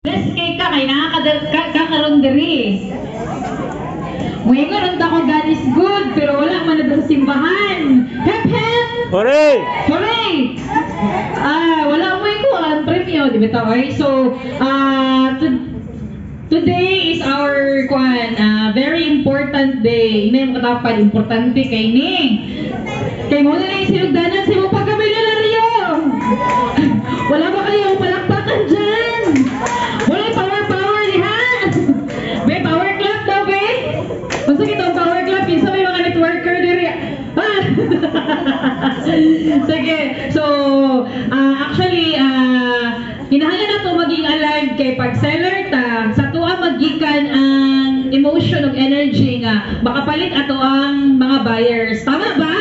Best kay ka, kay nakakaroon diri. Muingon unta ko God is good, pero wala man na sa simbahan. Hep hep! Hooray! Hooray! Wala mo ko ang premyo, di ba taway? So, today is our very important day. Hindi mo katapan, importante kay Ning. Kay mo na yung sinugdanan sa iyong pagkamilyonaryo. Wala ba kayong palakpakan dyan? Wala power diha. May power clap daw, be? Basta kita ang power clap, minsan may mga networker diri. Sige, so, actually, hinahanglan na ito maging alive kay pag-seller ta, sa tuwa magikan ang emotion of energy nga, makapalit ato ang mga buyers. Tama ba?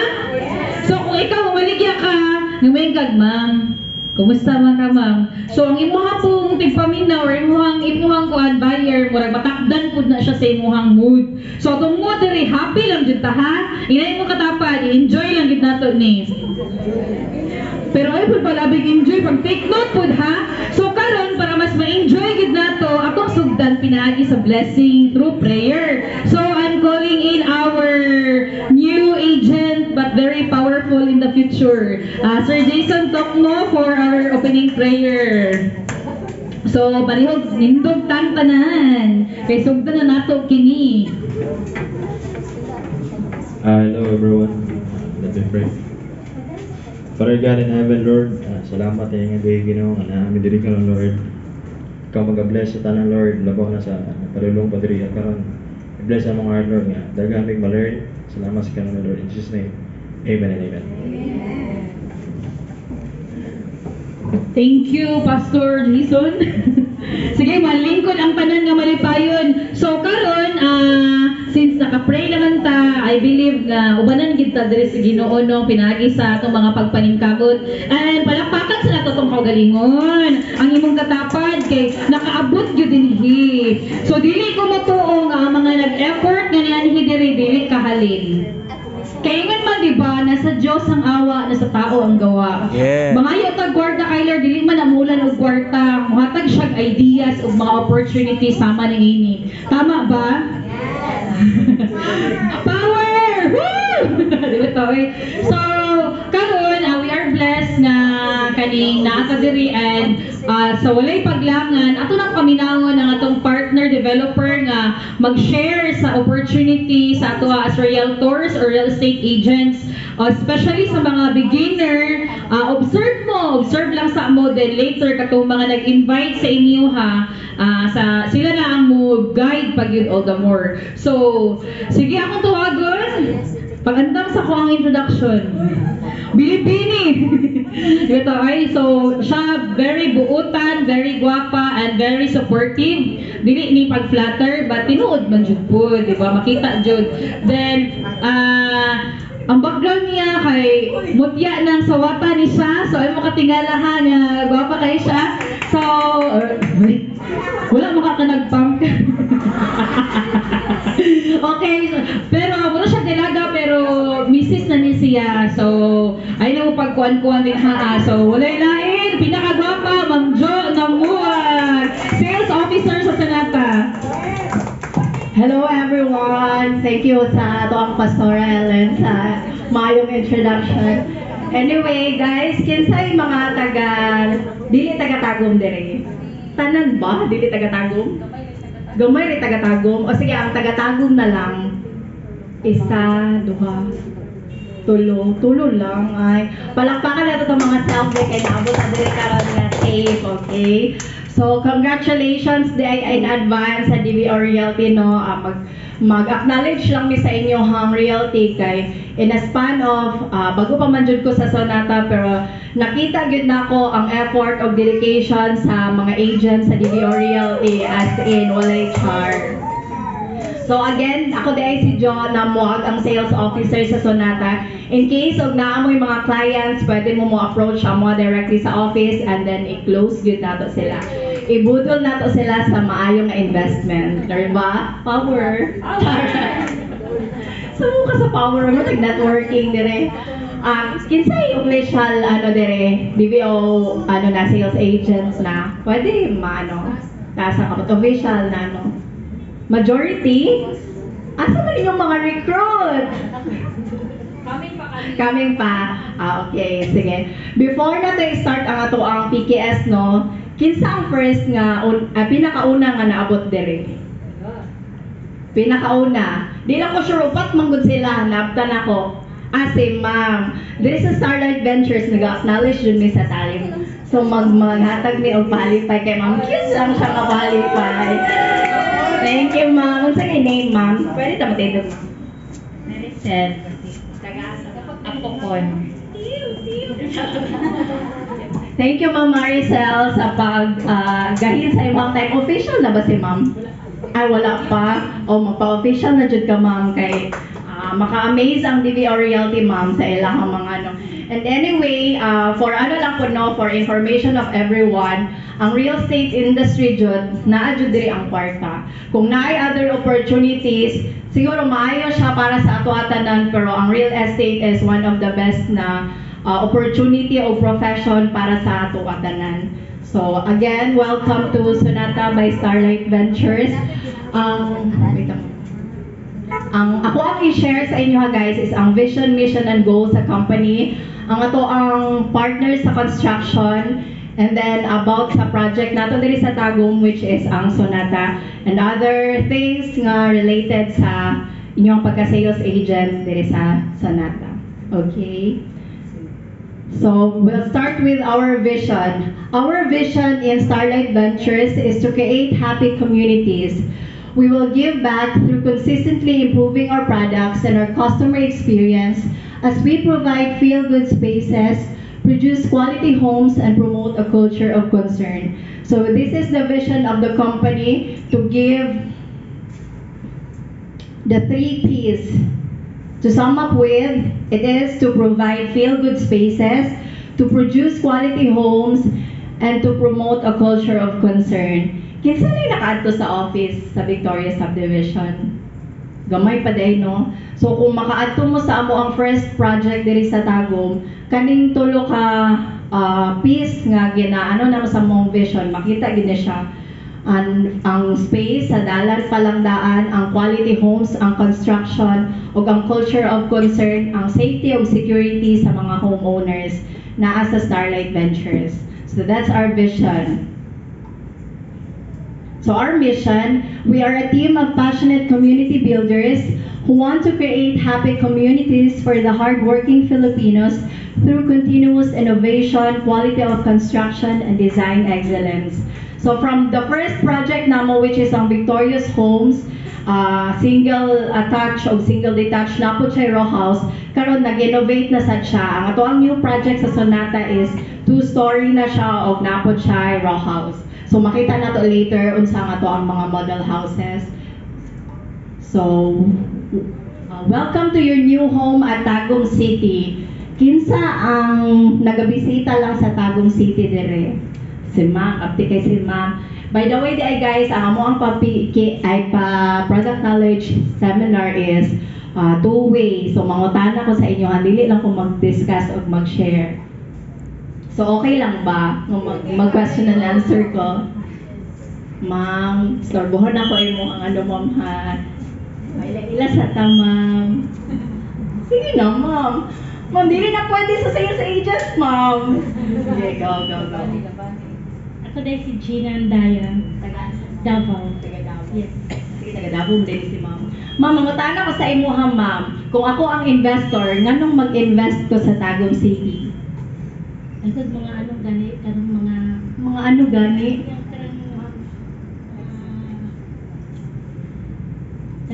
So, kung ikaw, maligya ka, ngayon kag, ma'am, kumusta man ka, ma'am? So, ang imuha pong tigpaminaw or imuhang kuhan buyer, murag matakdan po na siya sa imuhang mood. So, itong mood, very happy lang dito, ha? Inay mo katapad, enjoy lang dito nato ni. Pero ay po palabig enjoy, pag take note po, ha? So, karon para mas ma-enjoy gid nato, akong sugdan pinaagi sa blessing through prayer. So, I'm calling in our new agent but very powerful in the future. Sir Jason Tokmo for our opening prayer. So, parihog, nindog tanan. Kay sugdan na nato kini. Hello everyone. Let me pray. Father God in heaven, Lord, salamat sa iyong gay Ginoo nga namin diri karon, Lord. Ikaw mag-bless sa tanan, Lord, labaw na sa padulong padiri at karon. Bless ang mga heart, Lord, nga daghang ma-learn. Salamat sa kanon, Lord, in Jesus name. Amen and amen. Thank you, Pastor Jason. Sige, malingkod ang tanan nga malipayon. So, karon, since naka-pray naman ta, I believe na ubanan kita diri sa Ginoo no pinagi sa atong mga pagpaningkamot. And palakpakan sa nato tong kaugalingon. Ang imong katapad kay nakaabot gyud dinhi. So, dili ko matuo nga ang mga nag-effort nga nianhi diri dili kahalin. Kaya nga man, diba, nasa Diyos ang awa, nasa tao ang gawa. Yeah. Mga tag kwarta, Kyler, dili man amulan og kwarta, muhatag siyang ideas o mga opportunities sama ni ini. Tama ba? Power! Woo! Diba to eh? So, karon we are blessed na kaning naata diri and sa walay paglangan, ato nang paminawon ang atong partner developer nga mag-share sa opportunity sa ato as realtors or real estate agents, especially sa mga beginner. Observe lang sa mo, then later katong mga nag-invite sa inyo ha, sila na ang mo guide pag yun all the more. So, sige akong tuwagon. Pagandam sa ko ang introduction. Bilibini! Ito ay, so, siya very buutan, very gwapa, and very supportive. Dili ni pag-flatter, but tinuod man jud po, di ba? Makita jud. Then, ang background niya kay mutya ng sawata ni siya. So, ay mo katingalahan nga gwapa kay siya. So, wala makakanag-pump. Okay, pero wala siya delaga pero misis na ni siya. So, ay na mo pagkuan-kuan din ha. So, walay lain, pinakagwapa, Ma'am Jo Namuag, Sales Officer sa Sanata. Hello everyone! Thank you sa ato ang Pastora Ellen sa mayong introduction. Anyway, guys, kinsay mga dili taga-tagom dire? Tanan ba? Dili taga-tagom? Gamay rin taga-tagom. O sige, ang taga-tagom na lang. Isa, duha, tulo lang. Ay, palakpakan na ito ng mga selfie kay naabot na dire karon nga safe, okay? So, congratulations in advance sa DBO Realty, no? Mag-acknowledge lang mi sa inyo hang realty kay in a span of, bago pa man jud ko sa Sonata, pero nakita gyud nako ang effort of dedication sa mga agents sa DBO Realty as in walay char. So again, ako day si John Namuag, ang sales officer sa Sonata. In case og naamoy mga clients, pwede mo approach mo directly sa office and then i-close gyud nato sila. Ibudol nato sila sa maayong investment. Diba? Power. So ka sa power mo nag-networking dire. Kinsay official dire, DBO na sales agents na. Pwede maano Kasa kamot official na no. Majority? Asa man yung mga recruit? Coming pa. Okay, sige. Before natin start ang ato ang PKS, no, kinsa ang first nga, pinakauna nga naabot diri? Pinakauna. Di na ko sure, upat manggod sila, naabtan ako. Si ma'am. Diri sa Starlight Ventures, nag-acknowledge dun mi sa talim. So, maghatag mi og palipay kay ma'am. Cute lang siya nga palipay. Thank you, ma'am. Unsa kay name, ma'am? Pwede ta matindog, ma'am. Maricel. Apokon. Thank you, Ma'am Maricel, sa pag-gahin sa imong time. Official na ba si ma'am? Ay, wala pa. O, magpa-official na jud ka, ma'am, kay maka-amaze ang DVO Realty, ma'am, sa ilang mga ano. And anyway, for ano lang po, no, for information of everyone, ang real estate industry jud, naa jud diri ang kwarta. Kung naay other opportunities, siguro maayo siya para sa ato atanan, pero ang real estate is one of the best na opportunity o profession para sa ato atanan. So again, welcome to Sonata by Starlight Ventures. Ang ako ang i-share sa inyo ha guys is ang vision, mission, and goals sa company. Ang ato ang partners sa construction, and then about sa project nato diri sa Tagum, which is ang Sonata, and other things nga related sa inyong pagka-sales agent diri sa Sonata. Okay? So, we'll start with our vision. Our vision in Starlight Ventures is to create happy communities. We will give back through consistently improving our products and our customer experience as we provide feel-good spaces, produce quality homes, and promote a culture of concern. So this is the vision of the company, to give the 3 P's. To sum up with, it is to provide feel-good spaces, to produce quality homes, and to promote a culture of concern. Kinsa na nakaadto sa office sa Victoria Subdivision? Gamay pa day, no? So kung makaadto mo sa amo ang first project diri sa Tagum, kaning tulo ka piece nga ginaano na sa mong vision, makita gid siya ang space sa dalan palangdaan, ang quality homes, ang construction, ug ang culture of concern, ang safety ug security sa mga homeowners naa sa Starlight Ventures. So that's our vision. So our mission, we are a team of passionate community builders who want to create happy communities for the hardworking Filipinos through continuous innovation, quality of construction, and design excellence. So from the first project namo, which is ang Victorious Homes, single attached o single detached na po siya row house, karon nag-innovate na sad siya. Ang ato ang new project sa Sonata is 2-story na siya o na po siya row house. So makita na to later unsa nga to ang mga model houses. So welcome to your new home at Tagum City. Kinsa ang nagabisita lang sa Tagum City dire? Si Ma'am, apti kay si Ma'am. By the way, guys, ang amo ang product knowledge seminar is 2-way. So mangutana ko sa inyo, dili lang ko mag-discuss o mag-share. So, okay lang ba? Mag-question and answer ko. Ma'am, storbohon ako mo ang ano, ma'am, ha? Ila sa ta, ma'am. Sige na, ma'am. Ma'am, dili na pwede sa sales agents, ma'am. Sige, go. Ako dahil si Gina Andaya. Taga Davao. Yes. Sige, taga Davao din si ma'am. Ma'am, mangutana ko sa imo, ha, ma'am. Kung ako ang investor, nganong mag-invest ko sa Tagum City? Ako mga ano gani, karong mga ano gani?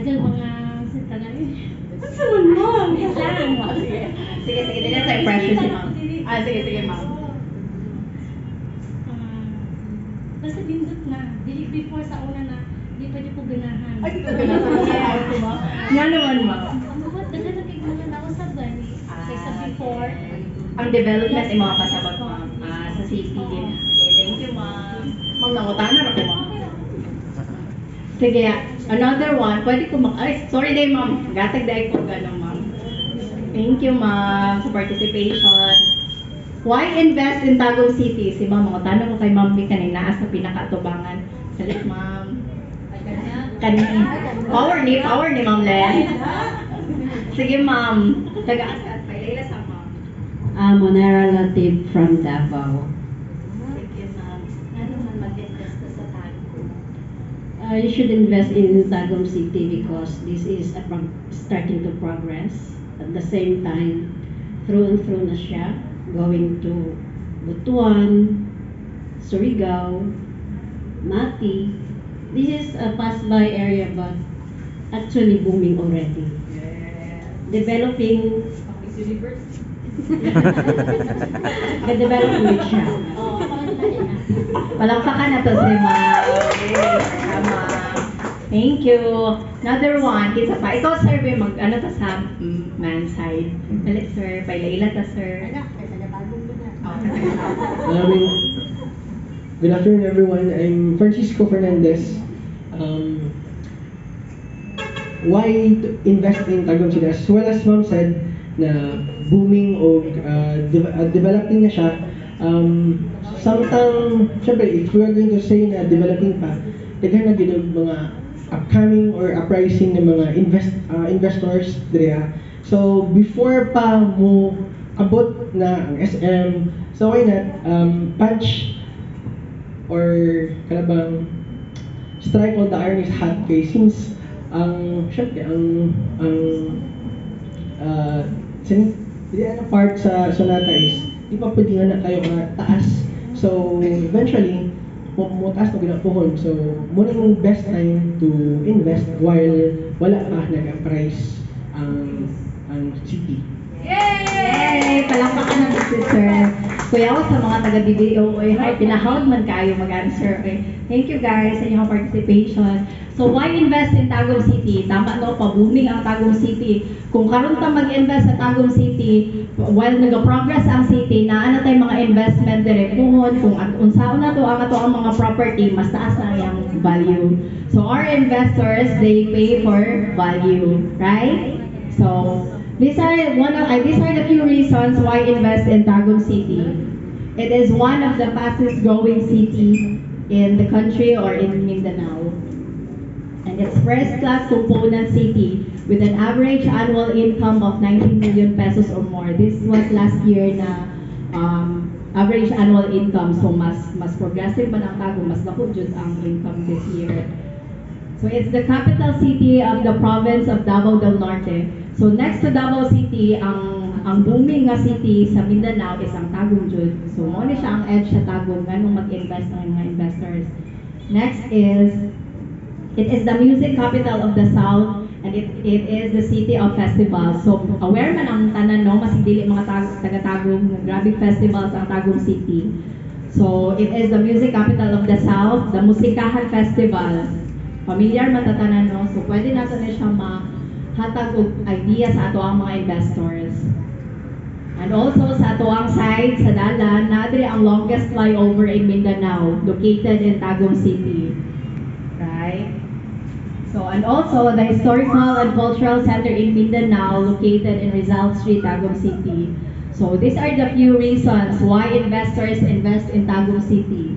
tagal mga sa tagal. Ano man, ma'am? Sige. Sige, dili sa pressure si ma'am. Sige, ma'am. Basta bindot na. Dili before sa una na, di pwede po ganahan. Ay, ito ganahan. Nga naman, ma'am. Ano ba? Dagan na kayo mga nausap gani. Kaysa before. Ang development ay mga pasabot, ma'am, sa city. Okay, thank you, ma'am. Ma'am, nangutana na ko, ma'am. Sige, another one. Pwede ko sorry day, ma'am. Gatag day ko gano'n, ma'am. Thank you, ma'am, sa participation. Why invest in Tagum City? Si ma'am, nangutana ko kay ma'am, kanina sa pinakatubangan. Salit, ma'am. Kani. Power ni Ma'am Len. Sige, ma'am. Taga-asat pa. Layla sa ma'am. Monera Latif from Davao. Sige, ma'am. Ano man mag-invest ka sa tago? You should invest in Tagum City because this is starting to progress. At the same time, through and through na siya, going to Butuan, Surigao, Mati. This is a pass-by area but actually booming already. Developing developing siya. Palakpakan na to si ma'am. Tama. Thank you. Another one. Isa pa. Ikaw, sir, ano ta sa man side? Dali, sir. Pailaila ta, sir. Good afternoon, everyone. I'm Francisco Fernandez. Why to invest in Tagum City? As well as Ma'am said, na booming o developing na siya. Samtang, syempre, if we are going to say na developing pa, daghan na gid mga upcoming or uprising ng mga investors diya. So before pa mo abot na ang SM, so why not punch or kanabang strike all the iron is hot kay since syempre part sa Sonata is di pa pwede nga na kayo taas. So eventually mo taas na ginapuhon. So muna yung best time to invest while wala pa nag-price ang city. Yay! Palakpakan ng sister. Kuya ako sa mga taga-DBOA, pinahawag man kayo mag-answer. Okay? Thank you guys sa inyong participation. So why invest in Tagum City? Tama no, pa-booming ang Tagum City. Kung karon ta mag-invest sa Tagum City, while nag-progress ang city, naana tay mga investment dire puhon kung unsaon na to ang mga property, mas taas na yung value. So our investors, they pay for value, right? So these are the few reasons why invest in Tagum City. It is one of the fastest growing city in the country or in Mindanao. And it's first-class component city with an average annual income of 19 million pesos or more. This was last year na average annual income. So mas progressive man ang Tagum, mas dako jud ang income this year. So it's the capital city of the province of Davao del Norte. So next to Davao City, ang booming nga city sa Mindanao is ang Tagum jud. So mo ni siya ang edge sa Tagum nganong mag-invest ng mga investors. Next is it is the music capital of the South and it is the city of festivals. So aware man ang tanan no, masig dili mga taga-Tagum, grabe festivals ang Tagum City. So it is the music capital of the South, the Musikahan Festival. Familiar man ta tanan no, so pwede nato na siya hatag og idea sa ato ang mga investors. And also sa ato ang side sa dalan, nadiri ang longest flyover in Mindanao, located in Tagum City. Right? So and also the historical and cultural center in Mindanao, located in Rizal Street, Tagum City. So these are the few reasons why investors invest in Tagum City.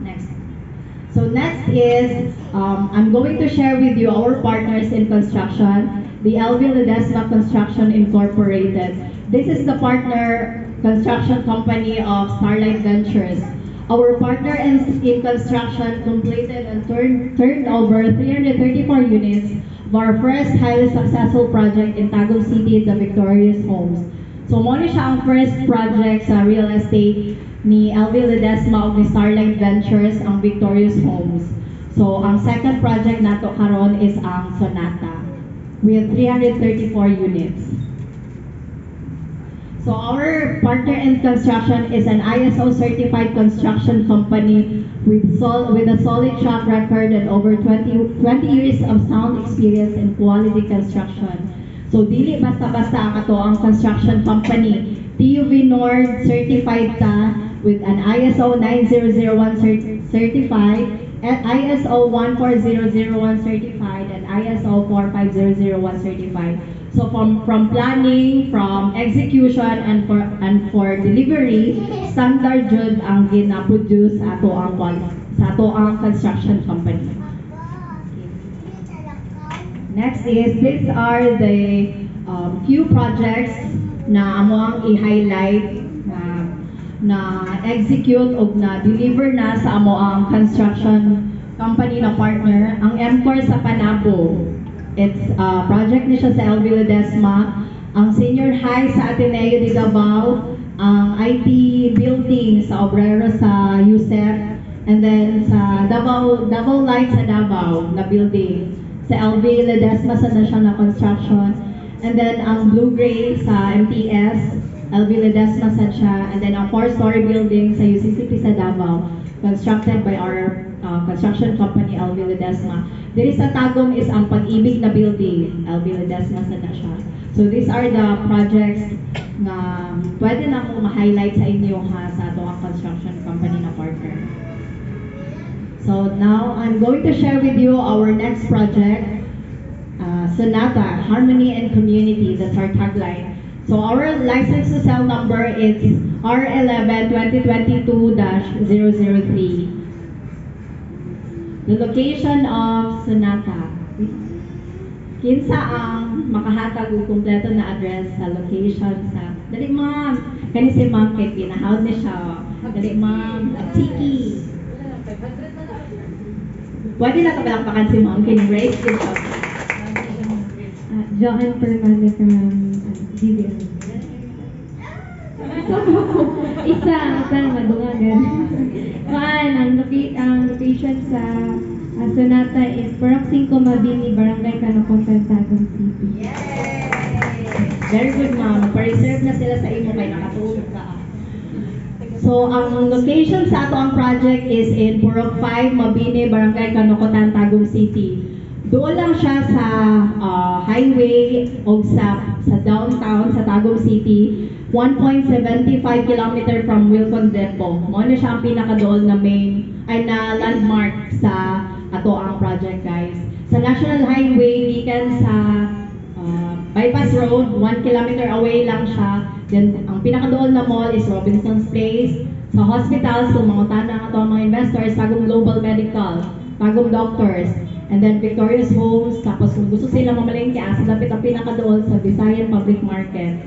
Next. So next is, I'm going to share with you our partners in construction, the LV Ledesma Construction Incorporated. This is the partner construction company of Starlight Ventures. Our partner in construction completed and turned over 334 units of our first highly successful project in Tagum City, the Victorious Homes. So mo ni siya ang first project sa real estate ni LV Ledesma of ni Starlight Ventures, ang Victorious Homes. So ang second project nato karon is ang Sonata with 334 units. So our partner in construction is an ISO certified construction company with a solid track record and over 20 years of sound experience in quality construction. So dili basta-basta ang ato ang construction company. TUV Nord certified ta with an ISO 9001 certified, ISO 14001 certified, and ISO 45001 certified. So from planning, from execution, and for delivery, standard jud ang gina-produce ato ang sa ato ang construction company. Next is, these are the few projects na amo ang i-highlight na execute o na deliver na sa amo ang construction company na partner. Ang MCOR sa Panabo, it's project niya siya sa LV Ledesma. Ang senior high sa Ateneo de Davao, ang IT building sa Obrero sa USEP, and then sa Davao Light sa Davao na building sa LV Ledesma sa National Construction, and then ang Blue-Gray sa MTS, LV Ledesma sa siya, and then ang 4-story building sa UCCP sa Davao, constructed by our construction company, LV Ledesma. Diri sa Tagum is ang Pag-ibig na building, LV Ledesma sa na siya. So these are the projects na pwede na mo ma-highlight sa inyo ha sa ato ang construction company na partner. So now I'm going to share with you our next project, Sonata, Harmony and Community. That's our tagline. So our license to sell number is R11-2022-003. The location of Sonata. Kinsa ang makahatag og kumpleto na address sa location sa... Dali ma'am, kani si ma'am kay pinahawd ni siya. Dali ma'am, Chiki. Pwede na kapalakpakan si ma'am kay raise this up. Joanne Permane from DBM. Isa na madungagan. Ang location sa Sonata is Purok 5 Mabini, Barangay Canocotan, Tagum City. Very good ma'am. Pa-reserve na sila sa imo kay nakatulog ka. So ang location sa ato ang project is in Purok 5 Mabini, Barangay Canocotan, Tagum City. Doon lang siya sa highway o sa downtown sa Tagum City, 1.75 km from Wilcon Depot. Mo na siya ang pinakadool na na landmark sa ato ang project, guys. Sa National Highway, gikan sa Bypass Road, 1 km away lang siya. Then ang pinakadool na mall is Robinson's Place. Sa hospitals, kung mangutana ang ato ang mga investors, Tagum Global Medical, Tagum Doctors, and then Victorious Homes. Tapos kung gusto sila mamalengke, sa dapit ang pinakadool sa Visayan Public Market.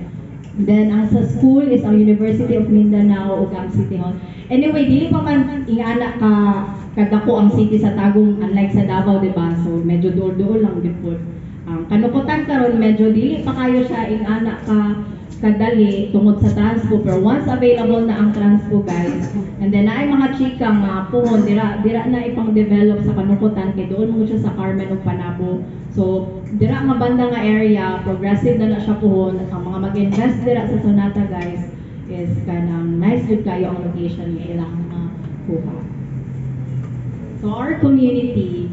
And then ang sa school is ang University of Mindanao ug ang City Hall. Anyway, dili pa man ingana kadako ang city sa Tagum, unlike sa Davao, di ba? So medyo duol-duol lang gid. Ang Kanukutan karon medyo dili pa kayo siya ingana kadali tungod sa transpo, pero once available na ang transpo, guys, and then ay mga chika nga puhon dira na ipang-develop sa Kanukutan kay doon mo siya sa Carmen ug Panabo. So dira nga banda nga area, progressive na siya puhon. Ang mga mag-invest dira sa Sonata, guys, is kanang nice good kayo ang location nga ilang kuha. So our community,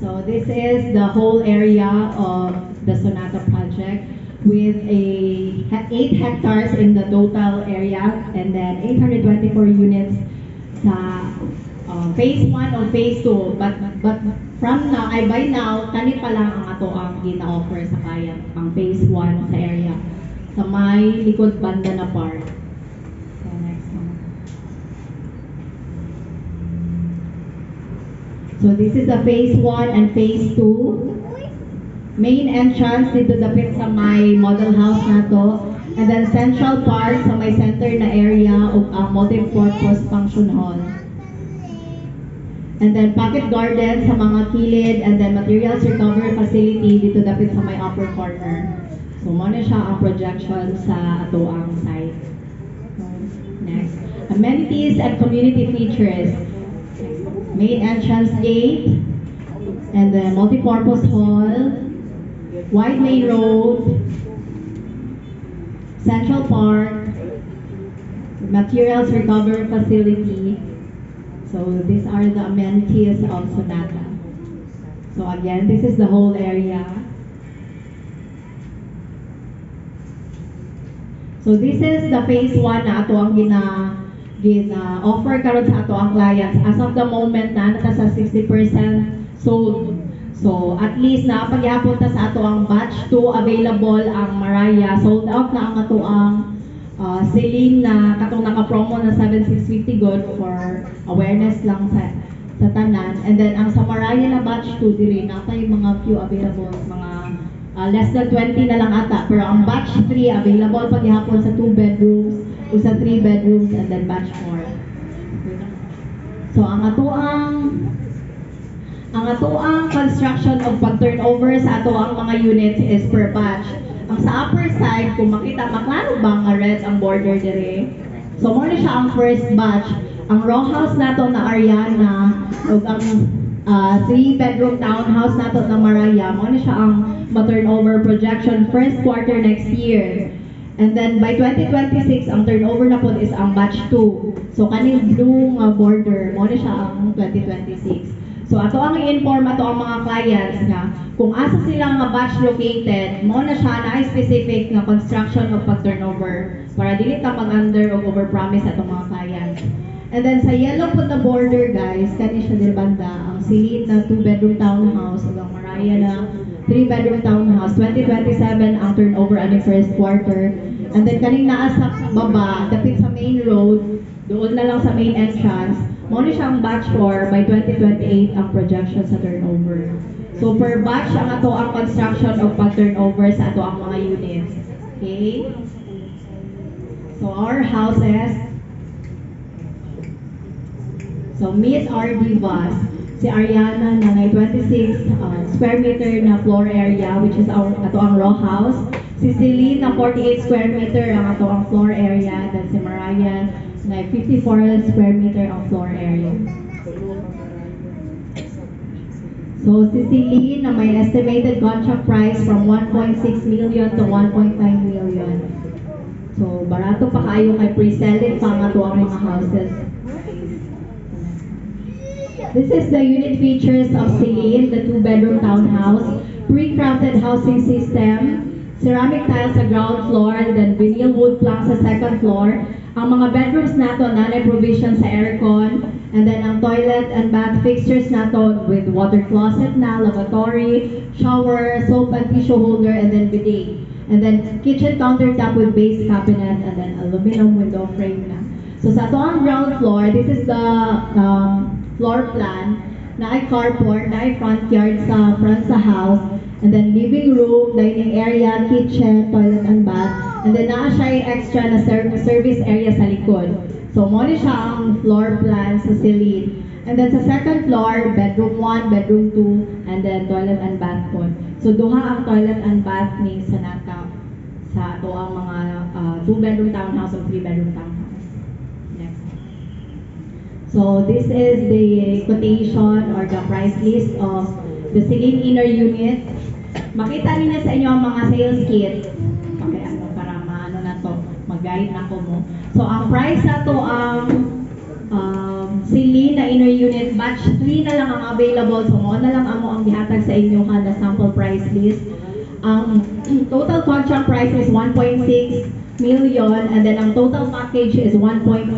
so this is the whole area of the Sonata project with 8 hectares in the total area, and then 824 units sa phase 1 o phase 2. But from now, by now, kani pa lang ang ato ang gina-offer sa client, ang phase 1 sa area, sa may likod banda na part. So next one. So this is the phase 1 and phase 2. Main entrance dito dapit sa may model house na to. And then Central Park sa may center na area o ang multi-purpose function hall. And then Pocket Garden sa mga kilid, and then Materials Recovery Facility dito dapit sa may upper corner. So mo na siya ang projection sa ato ang site. Next. Amenities and community features. Main entrance gate, and then multi-purpose hall, wide main road, Central Park, Materials Recovery Facility. So these are the amenities of Sonata. So again, this is the whole area. So this is the phase 1 na ato ang gina-offer karon sa ato ang clients. As of the moment na nata sa 60% sold. So at least na pagyapon ta sa ato ang batch 2 available ang Maraya. Sold out na ang ato ang Celine na katong naka-promo na 7,650 good for awareness lang sa tanan. And then ang sa Mariah na batch 2 diri na yung mga few available, mga less than 20 na lang ata. Pero ang batch 3 available paghihapon sa 2 bedrooms o sa 3 bedrooms, and then batch 4. So ang atoang construction of pag-turnover sa atoang mga units is per batch. Ang sa upper side, kung makita, maklaro ba nga red ang border dire? So, muna siya ang first batch. Ang row house nato na Ariana, o ang 3-bedroom townhouse nato na Mariah, muna siya ang ma-turnover projection first quarter next year. And then, by 2026, ang turnover na po is ang batch 2. So, kaning blue nga border, muna siya ang 2026. So ato ang i-inform ato ang mga clients nga kung asa sila nga batch located, mo na siya na specific nga construction of pag-turnover para dili ta mag-under o overpromise atong mga clients. And then sa yellow po na border guys, kani siya diri banda, ang Celine na 2-bedroom townhouse ug ang Mariah na 3-bedroom townhouse. 2027 ang turnover ani first quarter. And then kaning naa sa baba, dapit sa main road, doon na lang sa main entrance. Muna siyang batch 4 by 2028 ang projection sa turnover. So per batch ang ato ang construction of pag-turnover sa ato ang mga units. Okay? So our houses. So meet our divas. Si Ariana na may 26 square meter na floor area, which is ato ang row house. Si Celine na 48 square meter ang ato ang floor area. Then si Mariah na 54 square meter ang floor area. So si Celine na may estimated contract price from 1.6 million to 1.9 million. So barato pa kayo kay pre-selling pa nga to ang mga houses. This is the unit features of Celine, the 2-bedroom townhouse, pre-crafted housing system, ceramic tiles sa ground floor, then vinyl wood planks sa second floor. Ang mga bedrooms nato nanay provision sa aircon, and then ang toilet and bath fixtures nato with water closet na, lavatory, shower, soap and tissue holder, and then bidet. And then kitchen countertop with base cabinet, and then aluminum window frame na. So sa ato ang ground floor, this is the floor plan na ay carport, na ay front yard sa front sa house, and then living room, dining area, kitchen, toilet and bath. And then naa siya yung extra na service area sa likod. So muna siya ang floor plan sa Celine. And then sa second floor, bedroom 1, bedroom 2, and then toilet and bath po. So duha ang toilet and bath ni sa nata sa ato ang mga 2-bedroom townhouse o 3-bedroom townhouse. Next. So this is the quotation or the price list of the Celine inner unit. Makita niyo sa inyo ang mga sales kit. Mag-guide na ko mo. So, ang price na to ang Celine na inner unit, batch 3 na lang ang available. So, mo na lang amo ang gihatag sa inyo na sample price list. Ang total contract price is 1.6 million, and then ang total package is 1.8.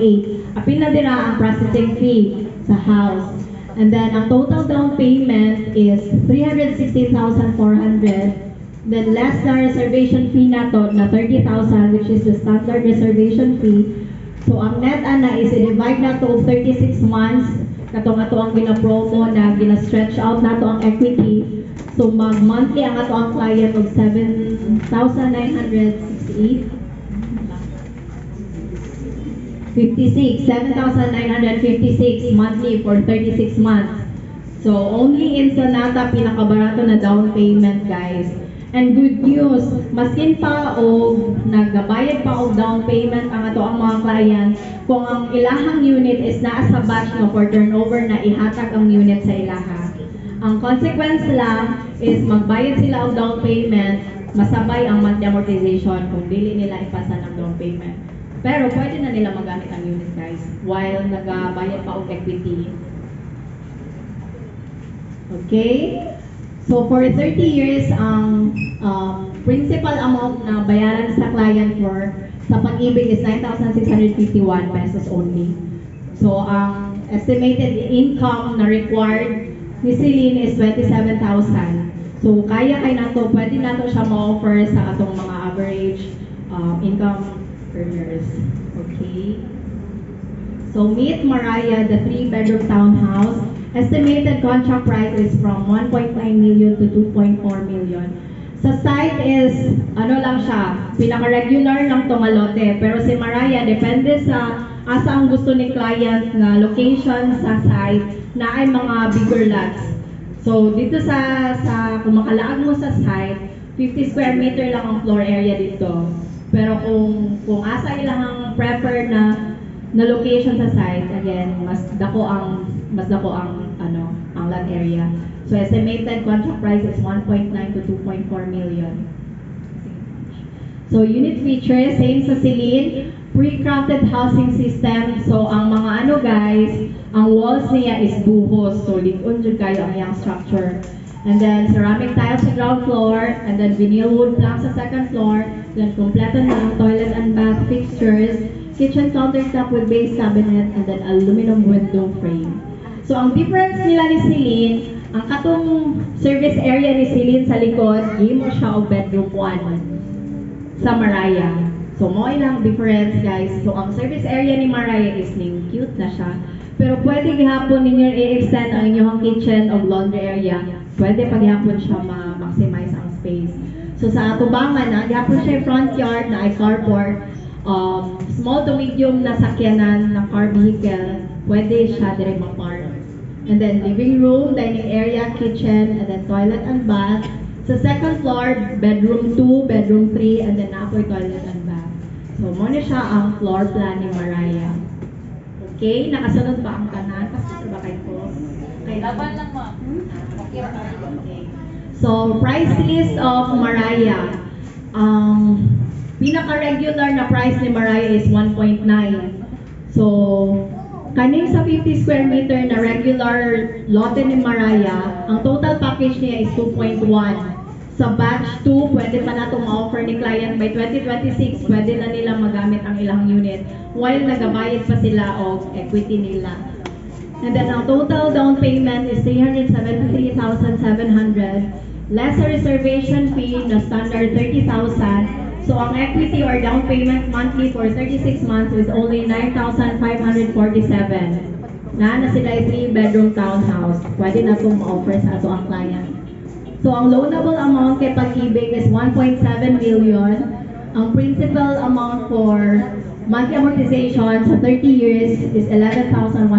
Apil na dira ang processing fee sa house. And then, ang total down payment is 360,400. Then less na reservation fee nato na 30,000, which is the standard reservation fee. So ang net ana is i-divide na to 36 months katong ato ang gina-promo na gina-stretch out nato ang equity. So mag-monthly ang ato ang client of 7,968. 7,956 monthly for 36 months. So only in Sonata pinakabarato na down payment guys. And good news, maskin pa o nagbayad pa og down payment ang ato ang mga client kung ang ilahang unit is naa sa batch no for turnover na ihatag ang unit sa ilaha. Ang consequence lang is magbayad sila og down payment, masabay ang monthly amortization kung dili nila ipasa ng down payment. Pero pwede na nila magamit ang unit guys while nagabayad pa og equity. Okay? So for 30 years, ang principal amount na bayaran sa client for sa Pag-ibig is 9,651 pesos only. So ang estimated income na required ni Celine is 27,000. So kaya kay nato, pwede nato siya ma-offer sa atong mga average income earners. Okay. So meet Mariah, the 3-bedroom townhouse. Estimated contract price is from 1.9 million to 2.4 million. Sa site is, ano lang siya, pinaka-regular lang tong lote. Pero si Mariah, depende sa asa ang gusto ni client na location sa site na ay mga bigger lots. So dito sa kung makalaag mo sa site, 50 square meter lang ang floor area dito. Pero kung asa ilang prefer na location sa site, again, mas dako ang lot area. So estimated contract price is 1.9 to 2.4 million. So unit features, same sa Celine, pre-crafted housing system. So ang mga guys, ang walls niya is buhos. So likod jud kayo ang iyang structure. And then ceramic tiles sa ground floor, and then vinyl wood planks sa second floor. Then kompleto na ang toilet and bath fixtures, kitchen countertop with base cabinet, and then aluminum window frame. So ang difference nila ni Celine, ang katong service area ni Celine sa likod, gimo siya og bedroom 1 sa Mariah. So mo ilang difference guys. So ang service area ni Mariah is ning cute na siya. Pero pwede gihapon ninyo i-extend ang inyong kitchen o laundry area. Pwede pa gihapon siya ma-maximize ang space. So sa atubangan na gihapon siya front yard na ay carport. Small to medium na sakyanan na car vehicle, pwede siya dire ma-park. And then living room, dining area, kitchen, and then toilet and bath. Sa second floor, bedroom 2, bedroom 3, and then upper toilet and bath. So mo na siya ang floor plan ni Mariah. Okay, nakasunod ba ang tanan? Pastor ba kayo po? Okay. Laban lang mo. Okay. Okay. So, price list of Mariah. Pinaka-regular na price ni Mariah is 1.9. So, kaning sa 50 square meter na regular lote ni Mariah, ang total package niya is 2.1. Sa batch 2, pwede pa na itong ma-offer ni client by 2026, pwede na nila magamit ang ilang unit while nagabayad pa sila o equity nila. And then ang total down payment is 373,700. Less sa reservation fee na standard 30,000. So ang equity or down payment monthly for 36 months is only 9,547. Na sila ay 3-bedroom townhouse. Pwede na itong ma-offer sa ato ang client. So ang loanable amount kay Pag-ibig is 1.7 million. Ang principal amount for monthly amortization sa 30 years is 11,167.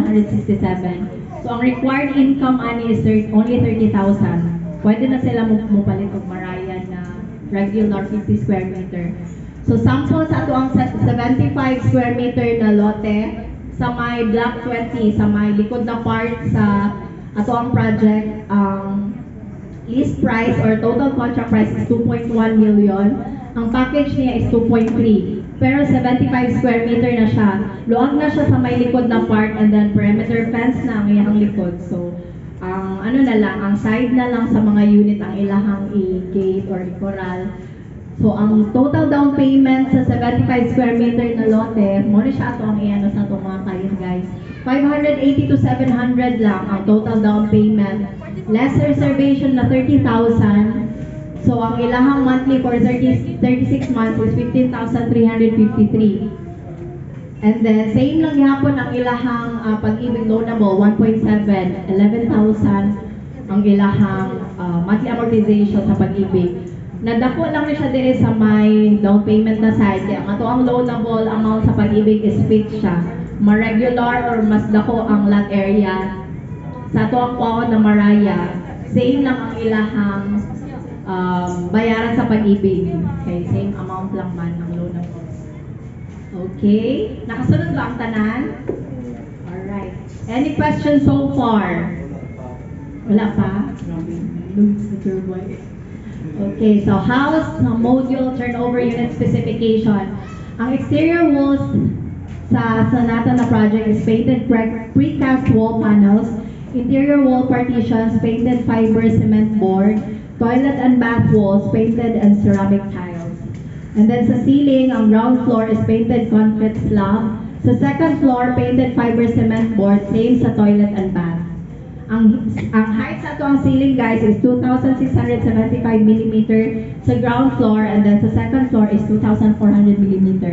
So ang required income ani is only 30,000. Pwede na sila mupalit og Mariah na regular 50 square meter. So sample sa ato ang 75 square meter na lote sa may block 20 sa may likod na part sa ato ang project, list price or total contract price is 2.1 million. Ang package niya is 2.3. Pero 75 square meter na siya. Luag na siya sa may likod na part and then perimeter fence na ang iyang likod. So, ang side na lang sa mga unit ang ilahang i-gate or i-corral. So, ang total down payment sa 75 square meter na lote, muna siya ato ang iano sa itong mga client guys. 580 to 700 lang ang total down payment. Less reservation na 30,000. So, ang ilahang monthly for 36 months is 15,353. And then, same lang yapon ang ilahang Pag-ibig loanable, 1.7, 11,000 ang ilahang monthly amortization sa Pag-ibig. Nadako lang rin siya dire sa may down payment na side. Kaya ang ato ang loanable amount sa Pag-ibig is fixed siya. Ma-regular or mas dako ang lot area. Sa ato ang kwaon na Mariah, same lang ang ilahang bayaran sa Pag-ibig. Okay, same amount lang man ang loanable. Okay, nakasunod ba ang tanan? Alright. Any questions so far? Wala pa? Okay, so house module turnover unit specification. Ang exterior walls sa Sonata na project is painted precast wall panels, interior wall partitions, painted fiber cement board, toilet and bath walls, painted and ceramic tiles. And then sa ceiling, ang ground floor is painted concrete slab. Sa second floor, painted fiber cement board, same sa toilet and bath. Ang height sa ito ang ceiling guys is 2,675 mm sa ground floor, and then sa second floor is 2,400 mm.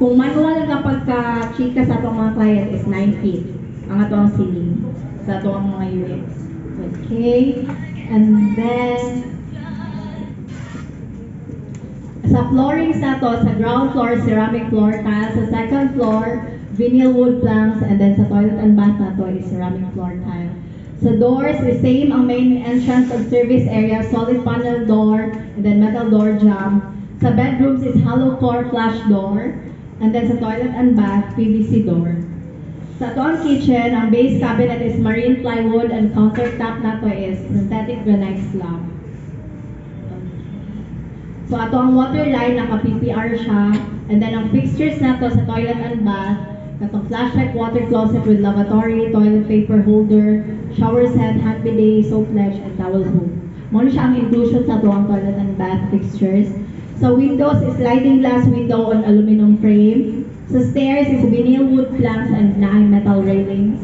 Kung manual nga pagka-chika sa atong mga client is 9 feet ang atong ceiling sa atong mga units. Okay? And then, sa floorings na to, sa ground floor, ceramic floor tile. Sa second floor, vinyl wood planks. And then sa toilet and bath na to is ceramic floor tile. Sa doors is same ang main entrance of service area, solid panel door, and then metal door jamb. Sa bedrooms is hollow core flash door. And then sa toilet and bath, PVC door. Sa ato ang kitchen, ang base cabinet is marine plywood and countertop na to is synthetic granite slab. So ato ang water line, naka-PPR siya. And then ang fixtures na to sa toilet and bath, katong flashlight, water closet with lavatory, toilet paper holder, shower set, hand bidet, soap ledge, and towel hook. Muna siya ang inclusion sa ato ang toilet and bath fixtures. Sa windows is sliding glass window on aluminum frame. Sa stairs is vinyl wood planks and metal railings.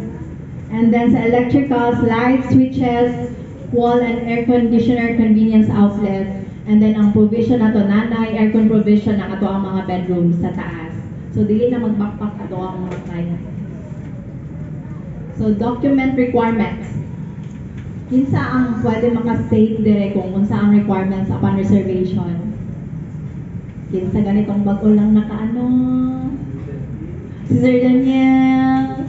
And then sa electricals, lights, switches, wall and air conditioner convenience outlet. And then ang provision nato nanay, aircon provision ng ato ang mga bedrooms sa taas. So dili na mag-backpack ato ang mga client. So document requirements. Kinsa ang pwede maka-state dire kung unsa ang requirements upon reservation? Kinsa ganitong bag-o lang nakaano? Si Sir Daniel.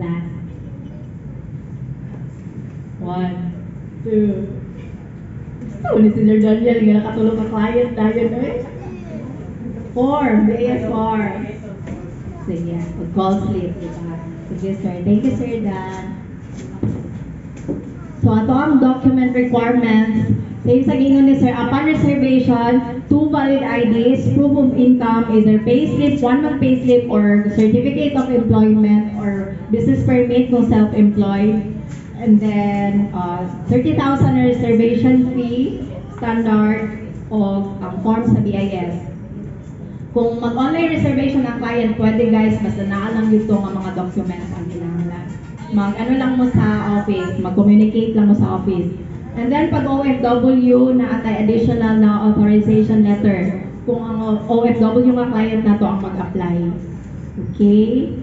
Last. 1, 2. Gusto ni si Sir Daniel nga nakatulog ka client dahil eh. 4. BS4. Sige, call sleep, diba? Sige, sir. Thank you, Sir Dan. So, ato ang document requirements. Same sa gingon ni Sir, upon reservation, 2 valid IDs, proof of income, either payslip, 1-month payslip, or certificate of employment, or business permit kung self-employed. And then, 30,000 reservation fee, standard, o ang form sa BIS. Kung mag-online reservation ng client, pwede guys, basta naalang yun ang mga documents ang kinahanglan. Mag-ano lang mo sa office, mag-communicate lang mo sa office. And then, pag OFW, na atay additional na authorization letter, kung ang OFW nga client na to ang mag-apply. Okay?